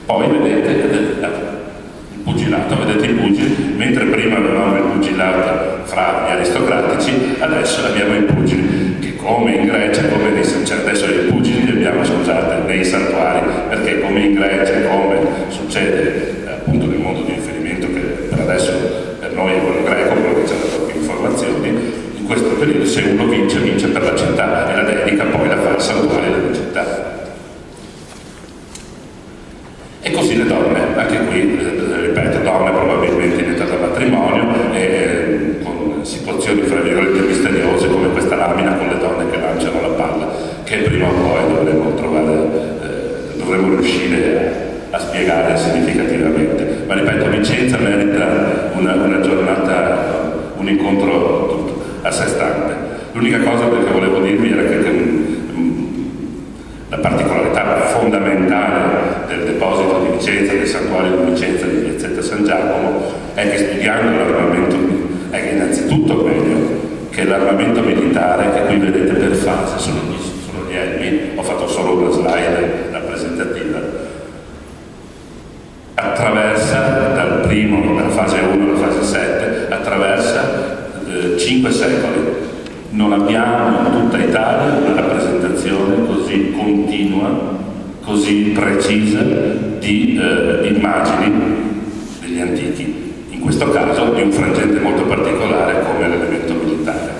Poi vedete il pugilato, vedete i pugili, mentre prima avevamo il pugilato fra gli aristocratici, adesso abbiamo i pugili, che come in Grecia, cioè adesso i pugili li abbiamo, scusate, nei santuari, perché come in Grecia, come succede appunto nel mondo di riferimento, che per adesso per noi è quello greco, quello che ci ha dato più informazioni, in questo periodo se uno vince per la città e la dedica poi la fa al santuario della città. E così le donne, anche qui ripeto, donne probabilmente in età da matrimonio e con situazioni fra virgolette misteriose, come questa lamina con le donne che lanciano la palla, che prima o poi dovremo riuscire a spiegare significativamente. Ma ripeto, Vicenza merita una giornata, un incontro a sé stante. L'unica cosa che volevo dirvi era che la particolarità fondamentale del deposito di Vicenza, del santuario di Vicenza di Piazzetta San Giacomo, è che studiando l'armamento, è che innanzitutto meglio che l'armamento militare, che qui vedete per fase, sono gli elmi, ho fatto solo una slide rappresentativa, attraversa dalla fase 1 alla fase 7, attraversa 5 secoli. Non abbiamo in tutta Italia una rappresentazione così continua, così precisa di immagini degli antichi, in questo caso di un frangente molto particolare come l'elemento militare.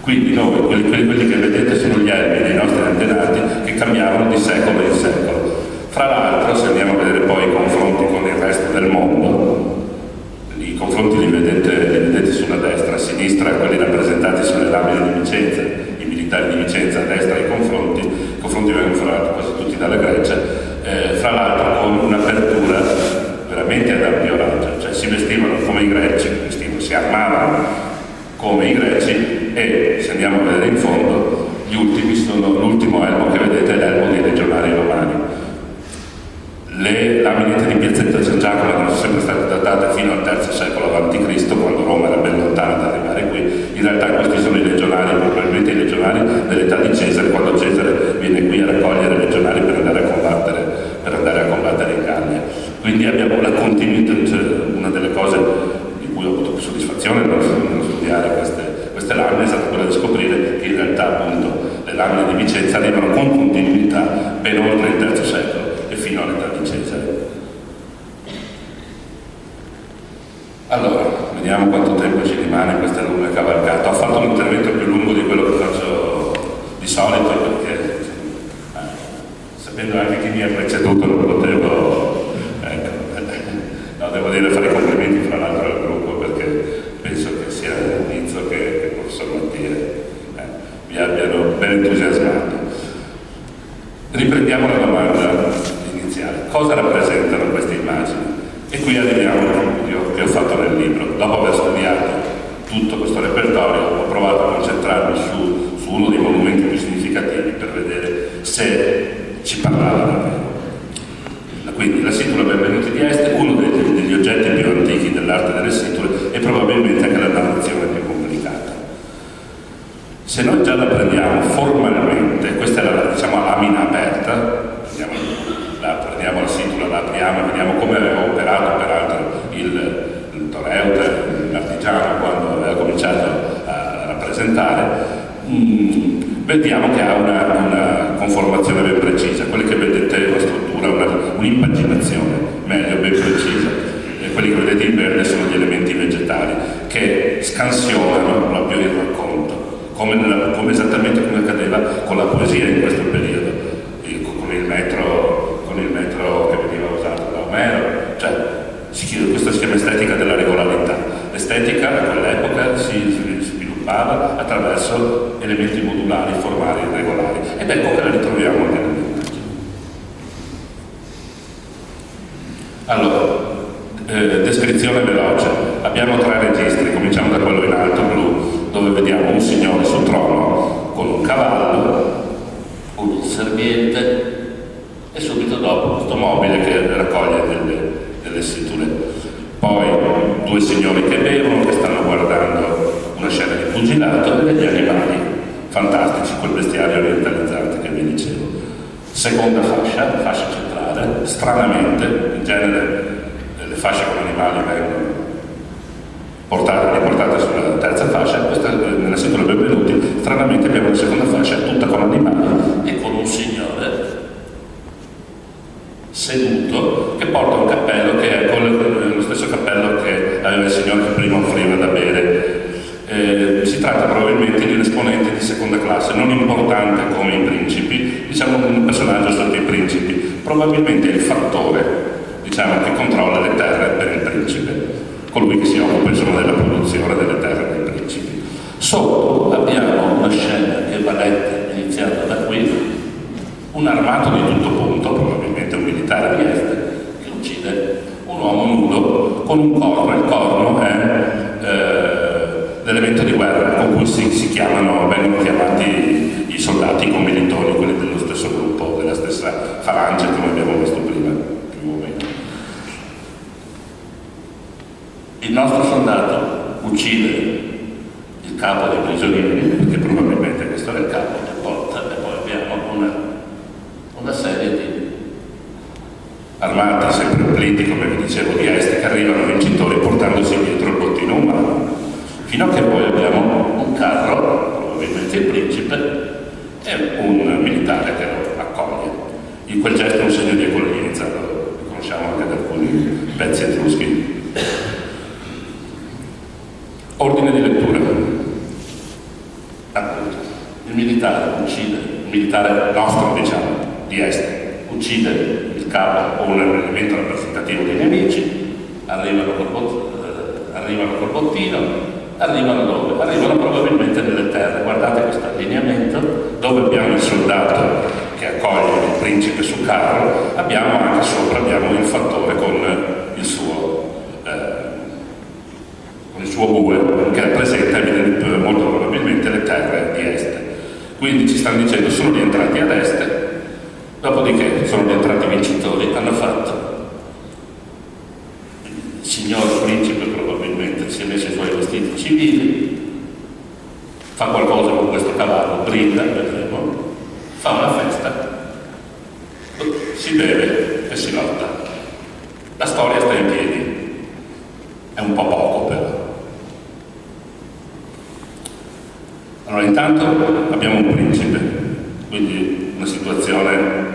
Quindi noi, quelli che vedete sono gli elmi dei nostri antenati che cambiavano di secolo in secolo. Fra l'altro, se andiamo a vedere poi i confronti con il resto del mondo, i confronti li vedete sulla destra, a sinistra quelli rappresentati sulle lamine di Vicenza, i militari di Vicenza, a destra i confronti vengono fra quasi tutti dalla Grecia, fra l'altro con un'apertura veramente ad ampio raggio, cioè si vestivano come i greci, si armavano come i greci, e se andiamo a vedere in fondo gli ultimi l'ultimo elmo che vedete è l'elmo dei legionari romani. Le laminette di Piazzetta San Giacomo sono sempre state datate fino al III secolo a.C., quando Roma era ben lontana da arrivare qui. In realtà questi sono i legionari, probabilmente i legionari dell'età di Cesare, quando Cesare viene qui a raccogliere i legionari per andare a combattere in Gallia. Quindi abbiamo la continuità, cioè una delle cose di cui ho avuto più soddisfazione nello studiare queste lamine è stata quella di scoprire che in realtà appunto le lamine di Vicenza arrivano con continuità ben oltre il III secolo e fino all'età di Cesare. Allora, vediamo quanto tempo ci rimane questa lunga cavalcata. Ho fatto un intervento più lungo di quello che faccio di solito perché sapendo anche chi mi ha preceduto non potevo, ecco, devo dire, fare i complimenti fra l'altro al gruppo, perché penso che sia Nizzo che il professor Mattia mi abbiano ben entusiasmato. Riprendiamo la domanda iniziale: cosa rappresentano queste immagini? E qui arriviamo io che ho fatto nel libro. Dopo aver studiato tutto questo repertorio, ho provato a concentrarmi su uno dei monumenti più significativi per vedere se ci parlava davvero. Quindi la Situla Benvenuti di Este, uno degli oggetti più antichi dell'arte delle situle, e probabilmente anche la narrazione più complicata. Se noi già la prendiamo formalmente, questa è la lamina aperta, prendiamo la situla, la apriamo, vediamo come aveva operato peraltro il Toreuta, l'artigiano, quando aveva cominciato a rappresentare. Vediamo che ha una conformazione ben precisa. Quelle che vedete è una struttura, un'impaginazione meglio, ben precisa. E quelli che vedete in verde sono gli elementi vegetali che scansionano la più il racconto, come esattamente come accadeva con la poesia in questo periodo, con il metro che veniva usato da Omero. Cioè, questa si chiama estetica della regolarità. L'estetica a quell'epoca si sviluppava attraverso elementi modulari, formali e regolari, ed ecco che la ritroviamo anche nell'immagine. Allora, descrizione veloce. Abbiamo 3 registri, cominciamo da quello in alto blu, dove vediamo un signore sul trono con un cavallo, un serviente e subito dopo questo mobile che raccoglie delle situle. Poi 2 signori che bevono, che stanno guardando una scena di pugilato, e degli animali fantastici, quel bestiario orientalizzante che vi dicevo. Seconda fascia centrale. Stranamente, in genere le fasce con animali vengono riportate sulla terza fascia, questa nella Situla Benvenuti. Stranamente abbiamo la seconda fascia tutta con animali e con un signore seduto che porta un cappello che è lo stesso cappello che aveva il signore che prima offriva da bere. Si tratta probabilmente di un esponente di seconda classe, non importante come i principi, diciamo un personaggio sotto i principi, probabilmente il fattore, diciamo, che controlla le terre per il principe, colui che si occupa insomma della produzione delle terre dei principi. Sotto abbiamo una scena che va letta iniziando da qui, un armato di tutto punto, probabilmente un militare di Este, che uccide un uomo nudo con un corno. Il corno è l'elemento di guerra con cui vengono chiamati i soldati, i commilitoni, quelli dello stesso gruppo, della stessa falange, come abbiamo visto prima, più o meno. Il nostro soldato uccide il capo dei prigionieri, perché probabilmente questo era il capo che porta, e poi abbiamo una serie di armati sempre pliti, come vi dicevo, di Este, che arrivano vincitori portandosi dietro il bottino umano, fino a che poi abbiamo un carro, probabilmente il principe, e un militare che lo accoglie. In quel gesto è un segno di accoglienza, lo conosciamo anche da alcuni pezzi etruschi. Ordine di lettura. Appunto, il militare nostro, diciamo, di Este, uccide il capo o un elemento rappresentativo dei nemici, arrivano col bottino. Arrivano dove? Arrivano probabilmente nelle terre. Guardate questo allineamento, dove abbiamo il soldato che accoglie il principe sul carro, abbiamo anche sopra il fattore con il suo bue, che rappresenta molto probabilmente le terre di Este. Quindi ci stanno dicendo sono rientrati ad Est, dopodiché sono rientrati vincitori, hanno fatto il signor principe probabilmente si è messo i suoi vestiti civili, fa qualcosa con questo cavallo, brinda, vedremo, fa una festa, si beve e si lotta. La storia sta in piedi, è un po' poco però. Allora intanto abbiamo un principe, quindi una situazione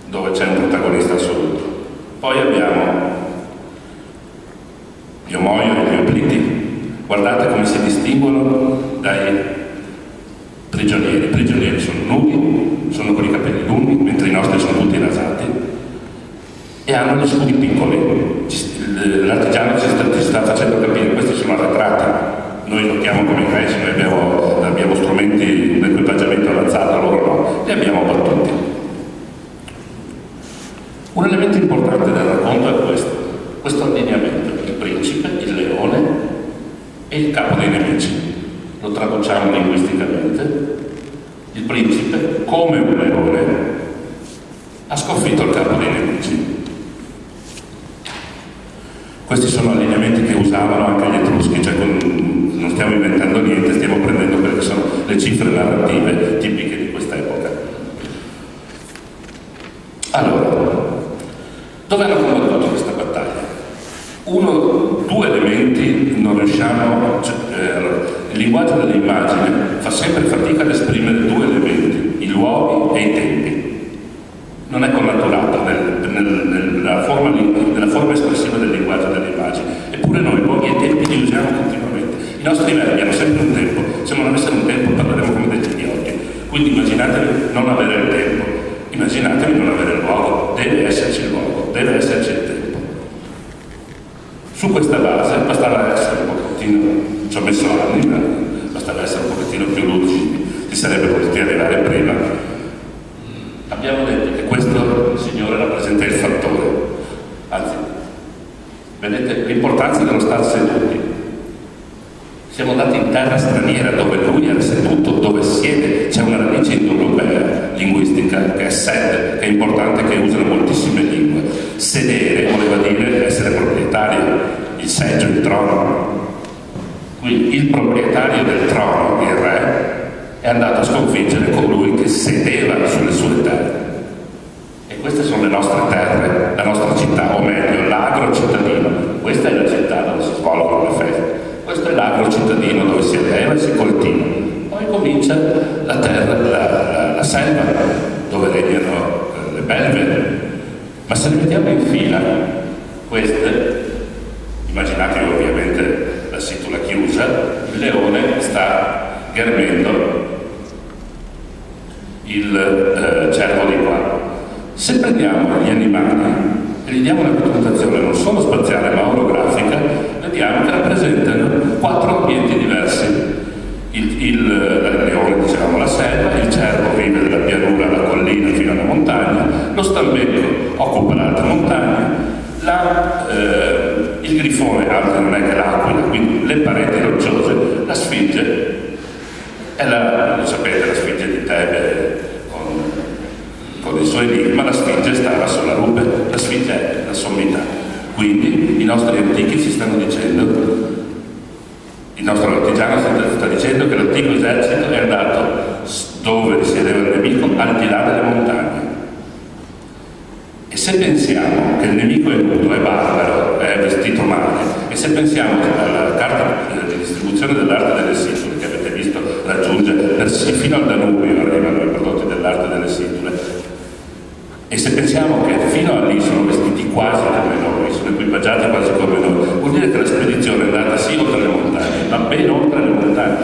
dove c'è un protagonista assoluto. Poi abbiamo gli Omoio e gli Opliti. Guardate come si distinguono dai prigionieri. I prigionieri sono nudi, sono con i capelli lunghi, mentre i nostri sono tutti rasati e hanno gli scudi piccoli. l'artigiano ci sta facendo capire, questi sono arretrati, noi lottiamo come i greci, noi abbiamo strumenti, un equipaggiamento avanzato, loro no, li abbiamo battuti. Un elemento importante del racconto è questo allineamento, il principe, il leone e il capo dei nemici. Lo traduciamo linguisticamente. Il principe, come un leone, ha sconfitto il capo dei nemici. Questi sono allineamenti che usavano anche gli Etruschi, cioè non stiamo inventando niente, stiamo prendendo quelle che sono le cifre narrative tipiche di quest'epoca. Allora, dove hanno combattuto questa battaglia? Due elementi non riusciamo, il linguaggio dell'immagine fa sempre fatica ad esprimere due elementi, i luoghi e i tempi. Non è connaturato nella forma espressiva del linguaggio dell'immagine, eppure noi luoghi e tempi li usiamo continuamente. I nostri verbi hanno sempre un tempo, se non avessero un tempo parleremo come degli idioti. Quindi immaginatevi non avere il tempo, immaginatevi non avere il luogo, deve esserci il luogo, deve esserci il tempo. Su questa base bastava essere un pochettino, ci ho messo anni, ma bastava essere un pochettino più lucidi, si sarebbe potuti arrivare prima. Abbiamo detto che questo signore rappresenta il fattore, anzi, vedete l'importanza dello stare seduti. Siamo andati in terra straniera dove lui era seduto, dove siede, c'è una radice indoeuropea linguistica che è sed, che è importante, che usano moltissime lingue. Sedere voleva dire essere proprietario, il seggio, il trono. Quindi il proprietario del trono, il re, è andato a sconfiggere colui che sedeva sulle sue terre. E queste sono le nostre terre, la nostra città, o meglio, l'agro cittadino. Questa è la città dove si svolgono le feste. Questo è l'agro cittadino dove si alleva e si coltiva. Poi comincia la terra, la selva, dove regnano le belve. Ma se le mettiamo in fila, queste, immaginatevi ovviamente la situla chiusa, il leone sta ghermendo il cervo di qua. Se prendiamo gli animali e gli diamo una rappresentazione non solo spaziale ma orografica, vediamo che rappresentano 4 ambienti diversi. Il leone, dicevamo, la selva, il cervo vive dalla pianura alla collina fino alla montagna, lo stambecco occupa l'alta montagna, il grifone altro non è che l'aquila, quindi le pareti rocciose, la sfinge è lo sapete, la sfinge di Tebe con il suo enigma, la sfinge stava sulla rupe, la sfinge è la sommità. Quindi i nostri antichi ci stanno dicendo, il nostro artigiano sta dicendo che l'antico esercito è andato dove risiedeva il nemico, al di là delle montagne. E se pensiamo che il nemico è nudo, è barbaro, è vestito male, e se pensiamo alla carta di distribuzione dell'arte delle situle che avete visto raggiunge fino al Danubio, arrivano i prodotti dell'arte delle situle, e se pensiamo che fino a lì sono vestiti quasi come noi, sono equipaggiati quasi come noi, vuol dire che la spedizione è andata sì oltre le montagne, ma ben oltre le montagne.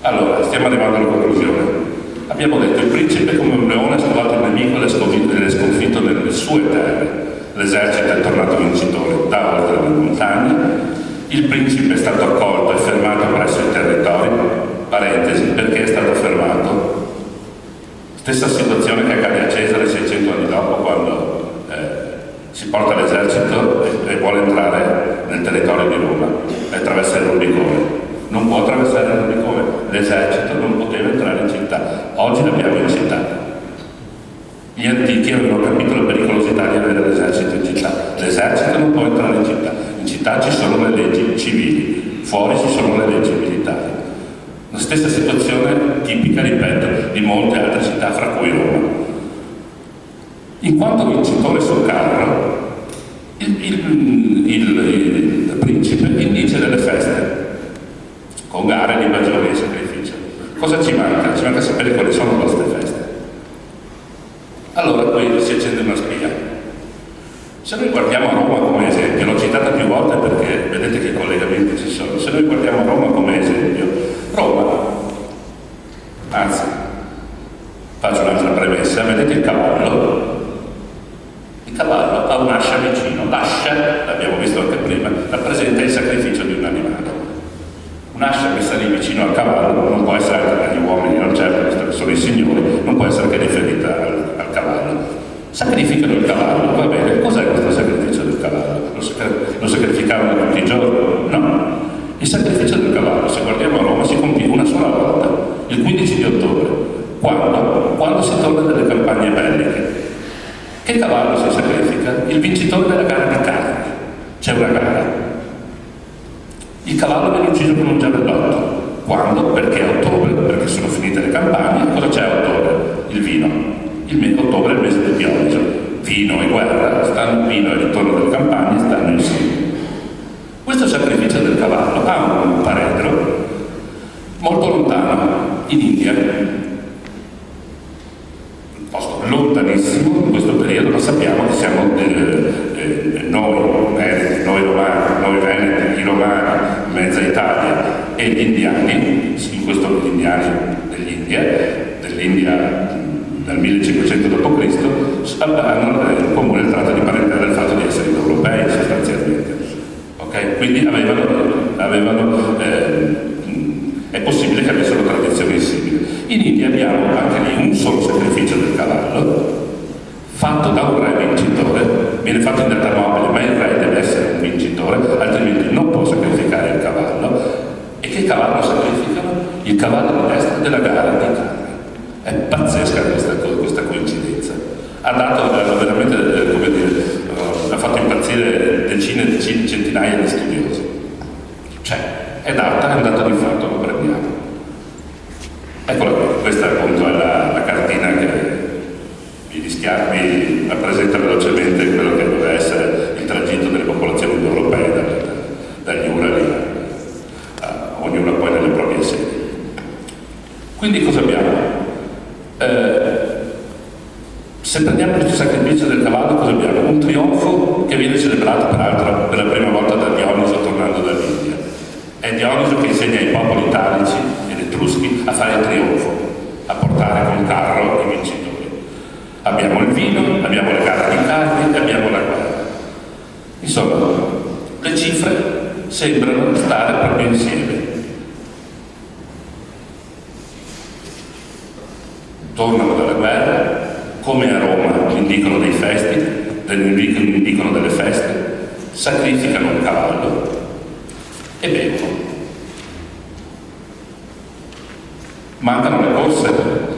Allora, stiamo arrivando alla conclusione. Abbiamo detto il principe come un leone ha scovato il nemico e l'ha sconfitto nelle sue terre. L'esercito è tornato vincitore da oltre le montagne. Il principe è stato accolto e fermato presso i territori. Parentesi, perché è stato fermato? Stessa situazione che accade a Cesare 600 anni dopo, quando si porta l'esercito e vuole entrare nel territorio di Roma e attraversa il Rubicone. Non può attraversare il Rubicone, l'esercito non poteva entrare in città. Oggi l'abbiamo in città. Gli antichi avevano capito la pericolosità di avere l'esercito in città. L'esercito non può entrare in città. In città ci sono le leggi civili, fuori ci sono le leggi militari. La stessa situazione tipica, ripeto, di molte altre città, fra cui Roma. In quanto vincitore sul carro, il principe indice delle feste, con gare, libagioni e sacrificio. Cosa ci manca? Ci manca sapere quali sono queste feste. Allora qui si accende una spia. Se noi guardiamo Roma come esempio, l'ho citata più volte perché vedete che i collegamenti ci sono, se noi guardiamo Roma come esempio, Roma, anzi, faccio un'altra premessa, vedete il cavallo? cavallo ha un'ascia vicino. L'ascia, l'abbiamo visto anche prima, rappresenta il sacrificio di un animale. Un'ascia messa lì vicino al cavallo non può essere anche agli uomini, non certo, visto che sono i signori, non può essere che riferita al cavallo. Sacrificano il cavallo, va bene, cos'è questo sacrificio del cavallo? Lo sacrificavano tutti i giorni? No. Il sacrificio del cavallo, se guardiamo a Roma, si compie una sola volta, il 15 di ottobre, quando si torna dalle campagne belliche. Che cavallo si sacrifica? Il vincitore della gara di carne. C'è una gara. Il cavallo viene ucciso con un giavellotto. Quando? Perché a ottobre, perché sono finite le campagne. Cosa c'è a ottobre? Il vino. Ottobre è il mese del Dioniso. Vino e guerra, vino e ritorno delle campagne stanno insieme. Questo sacrificio del cavallo ha un paredro molto lontano, in India, un posto lontanissimo in questo periodo. Lo sappiamo che siamo noi romani, noi veneti, i romani, mezza Italia e gli indiani, in questo gli indiani dell'India dal 1500 d.C. hanno in comune il tratto di parentela del fatto di essere europei sostanzialmente. Okay? Quindi è possibile che avessero tradizioni simili. In India abbiamo anche lì un solo sacrificio del cavallo fatto da un re vincitore, viene fatto in data nobile, ma il re deve essere un vincitore, altrimenti non può sacrificare il cavallo. E che cavallo sacrificano? Il cavallo di destra della gara di carne. È pazzesca questa coincidenza. Ha veramente, ha fatto impazzire decine, centinaia di studiosi. Cioè, è un dato di fatto, lo prendiamo. Eccola qui, questa appunto è la cartina che vi rappresenta velocemente quello che doveva essere il tragitto delle popolazioni europee dagli Urali ognuna poi nelle proprie sedi. Quindi cosa abbiamo? Se prendiamo questo sacrificio del cavallo, cosa abbiamo? Un trionfo che viene celebrato peraltro per la prima volta da Dioniso tornando dall'India. È Dioniso che insegna ai popoli italici ed etruschi a fare il trionfo, a portare col carro i vincitori. Abbiamo il vino, abbiamo le gare di carne e abbiamo la guerra. Insomma, le cifre sembrano stare proprio insieme. Tornano dalla guerra, come a Roma indicano dei festi, indicano delle feste, sacrificano un cavallo e bevono. Mancano le corse.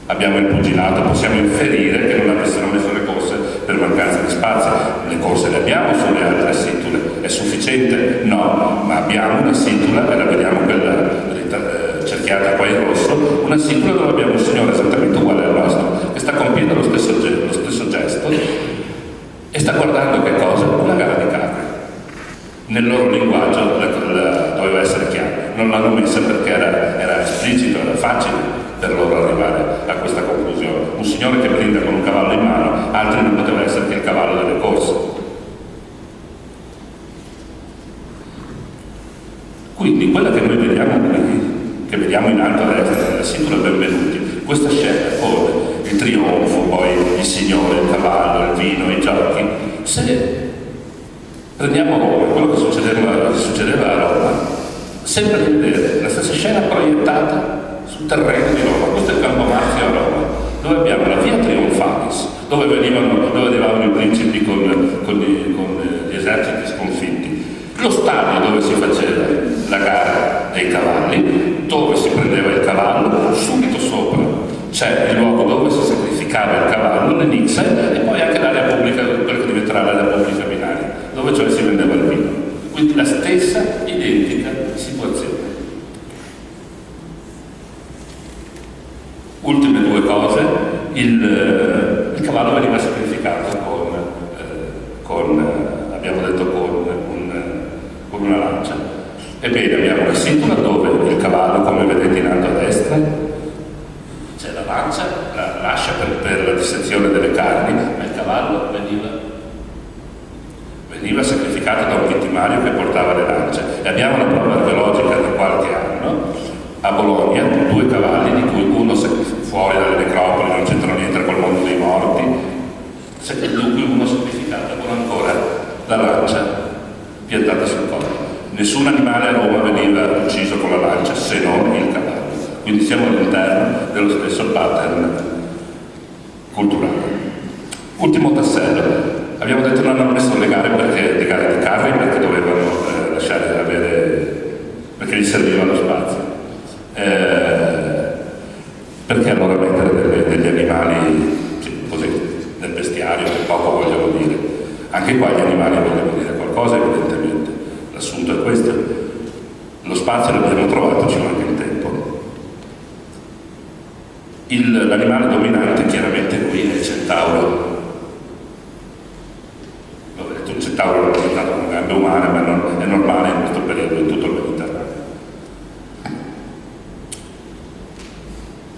Abbiamo il pugilato, possiamo inferire che non avessero messo le corse per mancanza di spazio. Le corse le abbiamo sulle altre situle. È sufficiente? No, ma abbiamo una situla, e la vediamo quella cerchiata qua in rosso, una situla dove abbiamo un signore esattamente uguale al nostro, che sta compiendo lo stesso gesto e sta guardando che cosa? Una gara di carne. Nel loro linguaggio doveva essere chiaro, non l'hanno messa perché era esplicito, era facile per loro arrivare a questa conclusione. Un signore che brinda con un cavallo in mano, altri non poteva essere che il cavallo delle corse. Quindi quella che noi vediamo qui, che vediamo in alto a destra, nella situla benvenuti, questa scena con il trionfo, poi il signore, il cavallo, il vino, i giochi. Se prendiamo Roma, quello che succedeva a Roma, sempre di vedere la stessa scena proiettata sul terreno di Roma. Questo è il Campo Marzio a Roma, dove abbiamo la Via Trionfalis, dove arrivavano i principi con gli eserciti sconfitti, lo stadio dove si faceva la gara dei cavalli, dove si prendeva il cavallo, subito sopra c'è il luogo dove si sacrificava il cavallo, l'Enixe, e poi anche l'area pubblica, quella che diventerà l'area pubblica binaria, dove cioè si vendeva il vino. Quindi la stessa identica situazione. Ultime due cose, il cavallo veniva sacrificato abbiamo detto con una lancia. Ebbene, abbiamo la situla dove il cavallo, come vedete in alto a destra, c'è la lancia, l'ascia per la dissezione delle carni, ma il cavallo veniva sacrificato da un vittimario che portava le lance. E abbiamo una prova archeologica di qualche anno a Bologna, 2 cavalli, di cui uno fuori dalle necropoli, non c'entrano niente col mondo dei morti, di cui uno Nessun animale a Roma veniva ucciso con la lancia, se non il cavallo. Quindi siamo all'interno dello stesso pattern culturale. Ultimo tassello, abbiamo detto non hanno messo le gare di carri perché dovevano lasciare perché gli serviva lo spazio. Perché allora mettere degli animali così, nel bestiario, che poco vogliono dire? Anche qua gli animali vogliono dire qualcosa, evidentemente. L'assunto è questo. Lo spazio l'abbiamo trovato, ci manca il tempo. L'animale dominante chiaramente qui è il centauro. L'ho detto, un centauro rappresentato con gambe umane, ma è normale in questo periodo in tutto il Mediterraneo.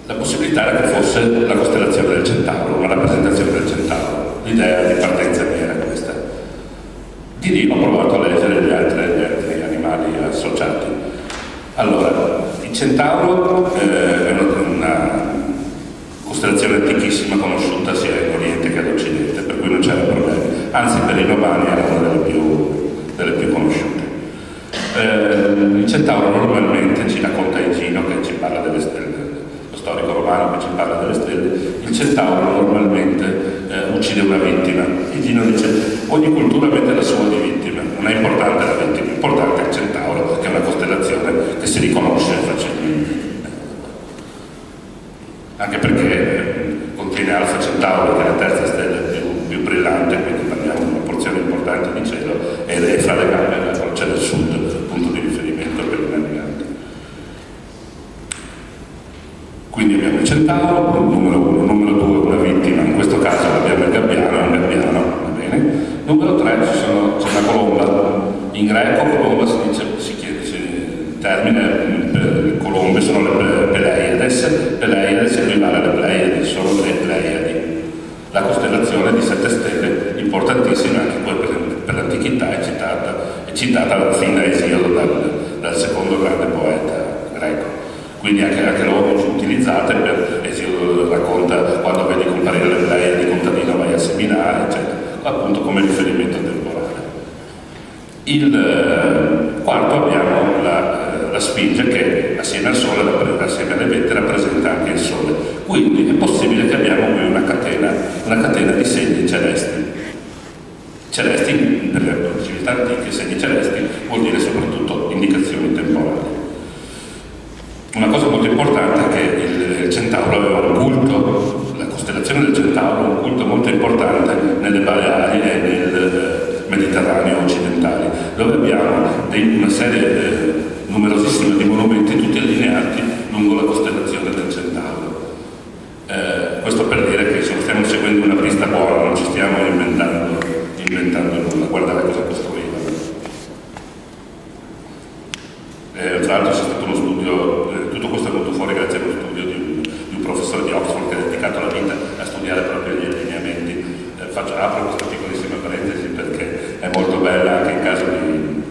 La possibilità era che fosse la costellazione del centauro, una rappresentazione del centauro. L'idea di partenza era questa. Di lì ho provato a leggere gli altri animali associati. Allora, il centauro è una costellazione antichissima, conosciuta sia in Oriente che all'Occidente, per cui non c'era problemi. Anzi, per i romani era una delle più conosciute. Il centauro normalmente, ci racconta Igino, che ci parla delle stelle, lo storico romano che ci parla delle stelle, il centauro normalmente uccide una vittima. Igino dice, ogni cultura mette la sua di vittima, non è importante la vittima, importante è il centauro, che è una costellazione che si riconosce facilmente. Anche perché contiene Alfa Centauro, che è la terza stella più brillante, quindi parliamo di una porzione importante di cielo, ed è fra le gambe della croce del sud, punto di riferimento per i naviganti. Quindi abbiamo il centauro, numero 1, numero 2, una vittima, in questo caso abbiamo il gabbiano, va bene. Numero 3 c'è una colomba. In greco colomba il termine colombe sono le Peleiades equivale alle Pleiadi, sono le Pleiadi. La costellazione di 7 stelle, importantissima anche poi per l'antichità, è citata fin da Esiodo, dal secondo grande poeta greco. Quindi anche loro sono utilizzate per Esiodo racconta quando vedi comparire le Pleiadi, contadino vai a seminare, eccetera, appunto come riferimento temporale. Il quarto abbiamo la Sfinge che assieme al Sole, assieme alle vette, rappresenta anche il Sole. Quindi è possibile che abbiamo qui una catena di segni celesti. Celesti, per le civiltà antiche, segni celesti vuol dire soprattutto indicazioni temporali. Una cosa molto importante è che il Centauro aveva un culto, la costellazione del Centauro ha un culto molto importante nelle Baleari e nel Mediterraneo occidentale, dove abbiamo una serie numerosissima di monumenti tutti allineati lungo la costellazione del Centauro. Questo per dire che stiamo seguendo una pista buona, non ci stiamo inventando nulla. Guardate cosa costruivano. Tra l'altro c'è stato uno studio, tutto questo è venuto fuori grazie a uno studio di un professore di Oxford che ha dedicato la vita a studiare proprio gli allineamenti. Apro questa piccolissima parentesi perché è molto bella anche in caso di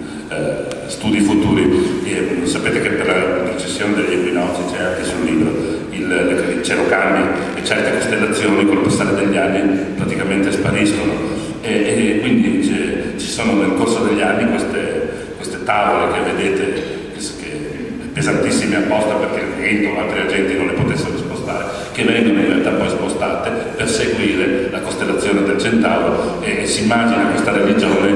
studi futuri. Sapete che per la precessione degli equinozi c'è anche sul libro il cielo cambia e certe costellazioni col passare degli anni praticamente spariscono e quindi ci sono nel corso degli anni queste tavole che vedete pesantissime apposta perché il vento o altri agenti non le potessero spostare, che vengono in realtà poi spostate per seguire la costellazione del Centauro e si immagina questa religione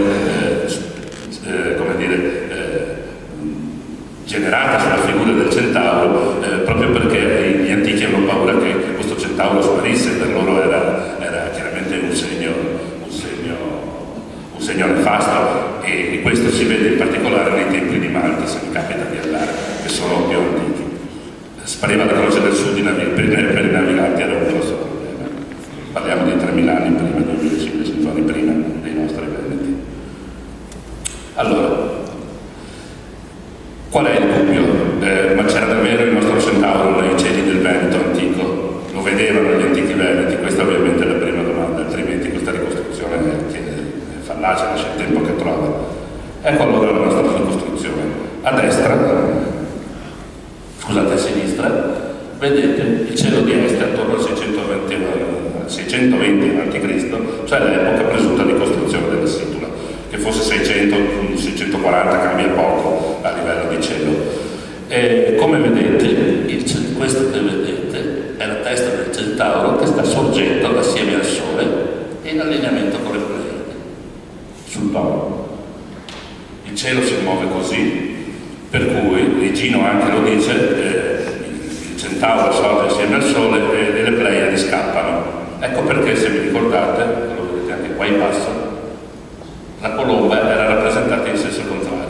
generata sulla figura del Centauro proprio perché gli antichi avevano paura che questo Centauro sparisse, per loro era chiaramente un segno nefasto e questo si vede in particolare nei templi di Malta, se mi capita di andare, che sono più antichi. Spariva la croce del sud per i naviganti era un grosso problema. Parliamo di 3.000 anni prima, 2.500 anni prima dei nostri veneti. Allora, qual è il dubbio? Ma c'era davvero il nostro Centauro nei cieli del Veneto antico? Lo vedevano gli antichi veneti? Questa ovviamente è la prima domanda, altrimenti questa ricostruzione è fallace, lascia il tempo che trova. Ecco allora la nostra ricostruzione. A destra, scusate, a sinistra, vedete il cielo di est attorno al 620 a.C., cioè l'epoca presunta di costruzione della Situla. Che fosse 600, 640 cambia poco, E come vedete, questo che vedete è la testa del Centauro che sta sorgendo assieme al Sole e in allineamento con le Pleiadi sul Polo. Il cielo si muove così, per cui Higino anche lo dice, il Centauro sorge assieme al Sole e le Pleiadi scappano. Ecco perché, se vi ricordate, lo vedete anche qua in basso, la colomba era rappresentata in senso contrario.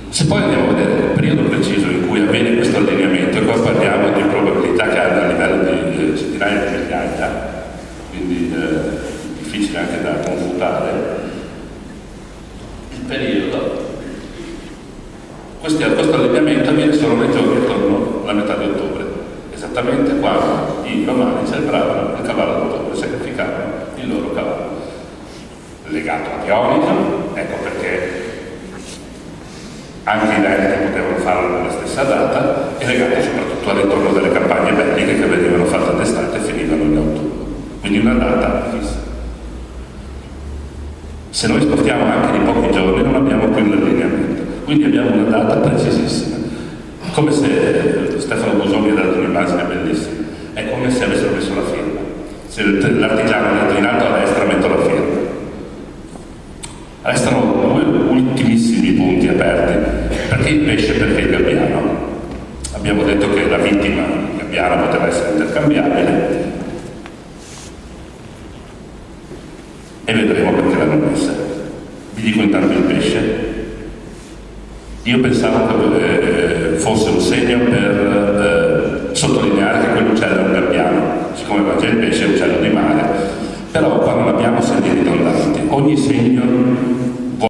Se poi andiamo a vedere il periodo preciso in cui avviene questo allineamento, e qua parliamo di probabilità che hanno a livello di centinaia di migliaia, quindi difficile anche da confutare, il periodo, questo allineamento avviene solo nei giorni attorno alla metà di ottobre, esattamente quando i romani celebravano il cavallo d'ottobre, sacrificavano il loro cavallo. Legato a Dioniso, ecco perché anche i Veneti potevano farlo nella stessa data, e legato soprattutto al ritorno delle campagne belliche che venivano fatte d'estate e finivano in autunno. Quindi una data fissa. Se noi spostiamo anche di pochi giorni non abbiamo più l'allineamento, quindi abbiamo una data precisissima. Come se Stefano Busoni ha dato un'immagine bellissima, è come se avessero messo la firma. Se l'artigiano ha detto in alto a destra metto la firma. Restano due ultimissimi punti aperti. Perché il pesce e perché il gabbiano? Abbiamo detto che la vittima, il gabbiano, poteva essere intercambiabile, e vedremo perché l'hanno messa. Vi dico intanto il pesce. Io pensavo che fosse un segno per sottolineare che quell'uccello è un gabbiano, siccome mangia il pesce è un uccello di mare, però qua non abbiamo segni ridondanti. Ogni segno